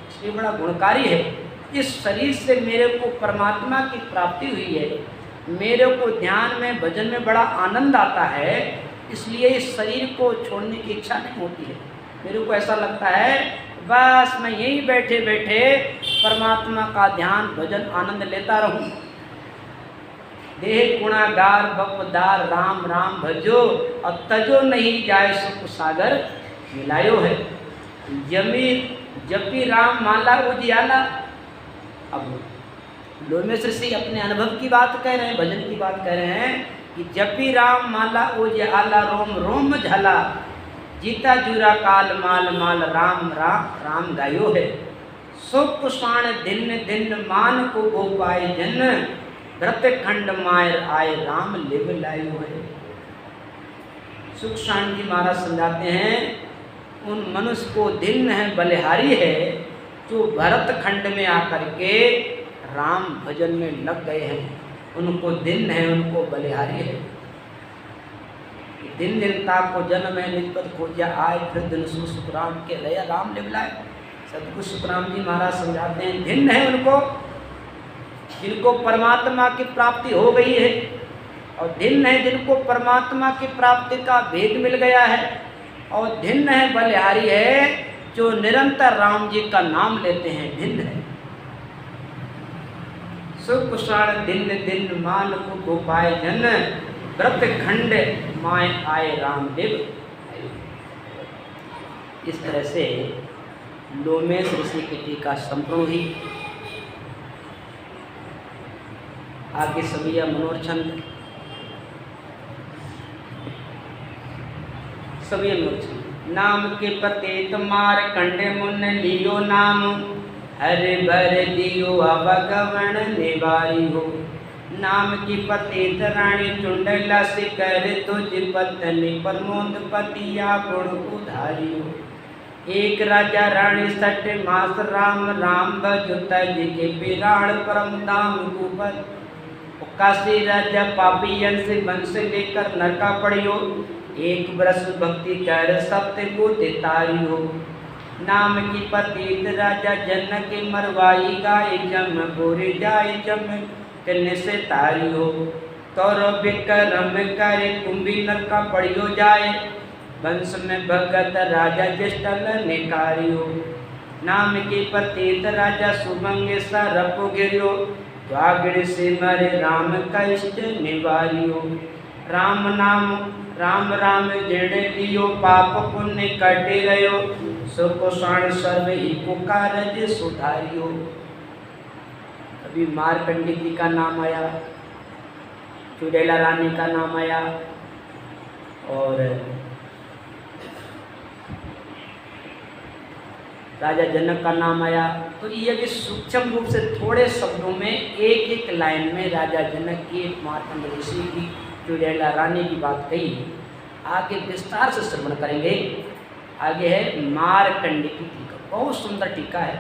इसलिए बड़ा गुणकारी है। इस शरीर से मेरे को परमात्मा की प्राप्ति हुई है, मेरे को ध्यान में भजन में बड़ा आनंद आता है, इसलिए इस शरीर को छोड़ने की इच्छा नहीं होती है। मेरे को ऐसा लगता है बस मैं यहीं बैठे बैठे परमात्मा का ध्यान भजन आनंद लेता रहूं। देह गुणागार बपदार राम राम भजो, और तजो नहीं जाए सुख सागर मिलायो है। जमी जपी राम माला उजियाला। अब लोमेश ऋषि अपने अनुभव की बात कह रहे हैं, भजन की बात कह रहे हैं कि जपी राम माला उजियाला, रोम रोम झला, जीता जुरा काल माल माल राम राम राम गायो है। सुख शाण दिन दिन मान को गो पाए जन, व्रत खंड मायर आए राम लिव लायो है। सुख शाण जी महाराज समझाते हैं उन मनुष्य को दिन है बलिहारी है जो भरत खंड में आकर के राम भजन में लग गए हैं, उनको दिन है, उनको बलिहारी है। दिन दिन ताप को जन्म है निजपद खोजा आए, फिर दिन सुखराम के लया राम लिवलाए। सतगुरु सुखराम जी महाराज समझाते हैं दिन है उनको जिनको परमात्मा की प्राप्ति हो गई है, और दिन है जिनको परमात्मा की प्राप्ति का भेद मिल गया है, और दिन है बलिहारी है जो निरंतर राम जी का नाम लेते हैं। दिन है सुख शाण दिन दिन मान को गोपाए जन, व्रत खंड माय आए रामदेव। इस तरह से लोमेश ऋषि की टीका संपूर्ण हुई। आगे सबिया मनोहर छंद, सबिया मनोहर छंद। नाम के पतेत मार कंडे मुन लियो नाम, हरे भर दियो भगवन निवारी हो। नाम की पतेत रानी चुंडला से कर तुझ पत्नी प्रमोद पतिया गुण उधारी हो। एक राजा रानी सट मास राम राम भजुता जी के पिराण परम दाम कुपर। काशी राजा पापियन से वंश लेकर नरका पड़ियो, एक बरस भक्ति कर सत्य को देतारी हो। नाम की पतित राजा जनक मरवाई गाय जम गोरे जाय जम कन्ने से तारियो तौर विक्रम करे कुंभी नरका पड़ियो जाए वंश में भगत राजा जस्टल निकारियो नाम के पतित राजा सुभंगे सरप गिरियो द्वागड़ से मरे राम कष्ट निवारियो राम नाम राम राम जेड़े लियो पाप पुण्य कटे रहो सुख शाण सर्व ही पुकारज सुधारियो। अभी मारकंडी जी का नाम आया, चुड़ैला रानी का नाम आया और राजा जनक का नाम आया। तो ये भी सूक्ष्म रूप से थोड़े शब्दों में एक एक लाइन में राजा जनक की, मार्कंड ऋषि की, चुड़ैला रानी की बात कही। आगे विस्तार से श्रवण करेंगे। आगे है मारकंडी की टीका, बहुत सुंदर टीका है,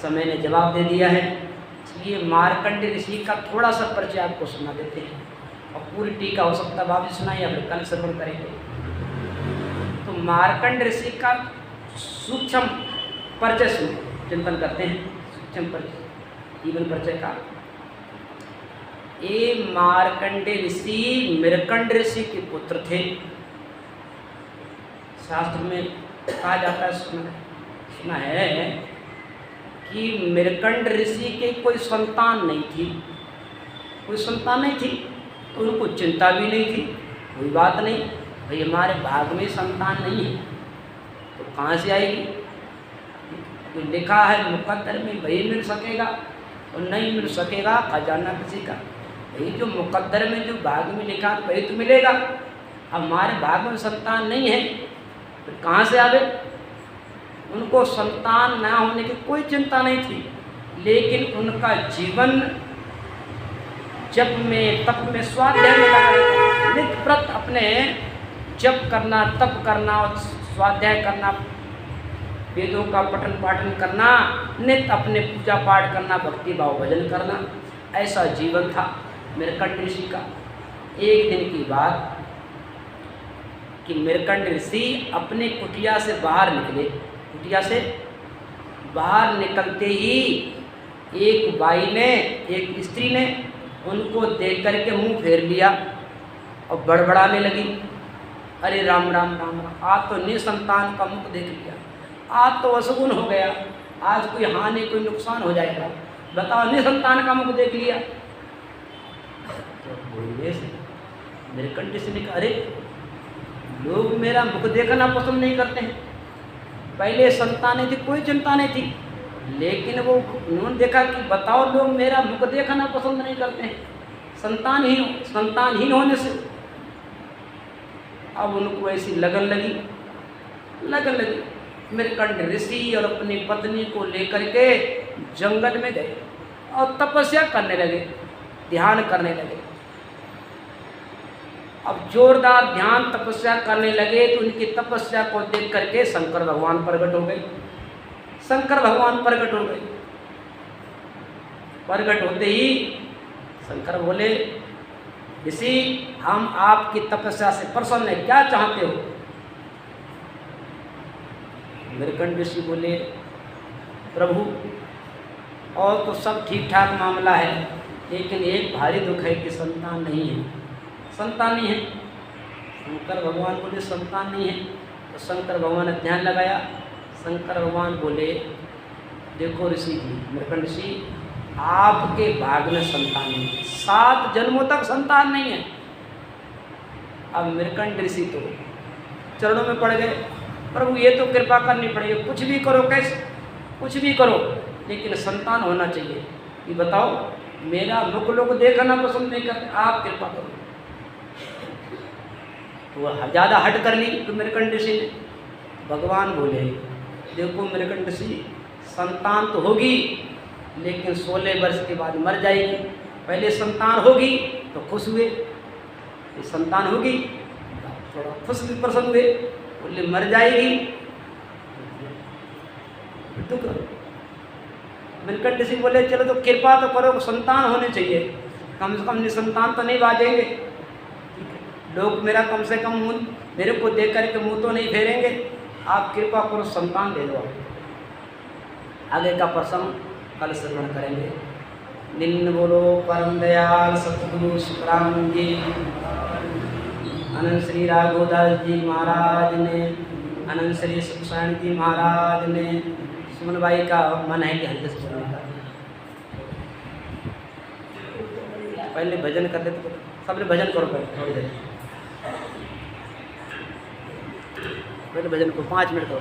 समय ने जवाब दे दिया है, इसलिए मारकंडी ऋषि का थोड़ा सा परिचय आपको सुना देते हैं और पूरी टीका हो सकता है आप सुनाइए, आप कल श्रवण करेंगे। तो मारकंड ऋषि का सूक्ष्म परिचय चिंतन करते हैं, सूक्ष्म परिचय, जीवन परिचय का। ये मारकंडे ऋषि मृकंड ऋषि के पुत्र थे। शास्त्र में कहा जाता है, सुना है कि मृकंड ऋषि के कोई संतान नहीं थी, कोई संतान नहीं थी, तो उनको चिंता भी नहीं थी, कोई बात नहीं, भाई हमारे भाग में संतान नहीं है तो कहाँ से आएगी। तो लिखा है मुकद्दर में भाई मिल सकेगा और नहीं मिल सकेगा खजाना किसी का। भाई जो मुकद्दर में जो भाग में लिखा वही तो मिलेगा, हमारे भाग में संतान नहीं है तो कहाँ से आवे। उनको संतान ना होने की कोई चिंता नहीं थी, लेकिन उनका जीवन जप में तप में स्वाध्याय में लगा रहता, नित्य व्रत अपने जप करना, तप करना और स्वाध्याय करना, वेदों का पठन पाठन करना, नित्य अपने पूजा पाठ करना, भक्ति भाव भजन करना, ऐसा जीवन था मृकंड ऋषि का। एक दिन की बात कि मृकंड ऋषि अपने कुटिया से बाहर निकले। कुटिया से बाहर निकलते ही एक बाई ने, एक स्त्री ने उनको देख करके मुंह फेर लिया और बड़बड़ाने लगी, अरे राम राम राम राम, आज तो निसंतान का मुख देख लिया, आज तो अशुगुन हो गया, आज कोई हानि कोई नुकसान हो जाएगा, बताओ निसंतान का मुख देख लिया। तो मृकंड ऋषि ने कहा, अरे लोग मेरा मुख देखना पसंद नहीं करते हैं, पहले संतानें थी कोई चिंता नहीं थी, लेकिन वो उन्होंने देखा कि बताओ लोग मेरा मुख देखना पसंद नहीं करते हैं संतानहीन होने से। अब उनको ऐसी लगन लगी। मृकंड ऋषि और अपनी पत्नी को लेकर के जंगल में गए और तपस्या करने लगे, ध्यान करने लगे। अब जोरदार ध्यान तपस्या करने लगे तो उनकी तपस्या को देख करके शंकर भगवान प्रकट हो गए। प्रकट होते ही शंकर बोले, ऋषि हम आपकी तपस्या से प्रसन्न है, क्या चाहते हो। मृकंड ऋषि बोले, प्रभु और तो सब ठीक ठाक मामला है, लेकिन एक भारी दुख है कि संतान नहीं है। शंकर भगवान बोले संतान नहीं है। तो शंकर भगवान ने ध्यान लगाया। शंकर भगवान बोले, देखो ऋषि जी, मृकंड ऋषि, आपके भाग में संतान नहीं है, 7 जन्मों तक संतान नहीं है। अब मृकंड ऋषि तो चरणों में पड़ गए, प्रभु ये तो कृपा करनी पड़ेगी, कुछ भी करो, कैसे कुछ भी करो, लेकिन संतान होना चाहिए। ये बताओ, मेरा मुख लोग देखना पसंद नहीं करते, आप कृपा करो। तो ज़्यादा हट कर ली तो मृकंड ऋषि ने। भगवान बोले, देखो मृकंड ऋषि, संतान तो होगी लेकिन 16 वर्ष के बाद मर जाएगी। पहले संतान होगी तो खुश हुए, संतान होगी थोड़ा खुश भी प्रसन्न हुए, बोले मर जाएगी दुख। मृकंड ऋषि बोले, चलो तो कृपा तो करो, संतान होने चाहिए, कम से कम संतान तो नहीं बाजेंगे, लोग मेरा कम से कम मेरे को देख करके मुँह तो नहीं फेरेंगे, आप कृपा करो संतान दे दो। आगे का प्रसंग कल श्रवण करेंगे। निम्न बोलो परम दयाल सतगुरु सुखराम जी, अनंत श्री राघोदास जी महाराज ने, अनंत श्री सुखसाण जी महाराज ने। सुमन भाई का मन है कि हल्के से बोलने का, पहले भजन कर लेते तो सबने भजन करो पहले थोड़ी देर, पहले भजन को 5 मिनट करो।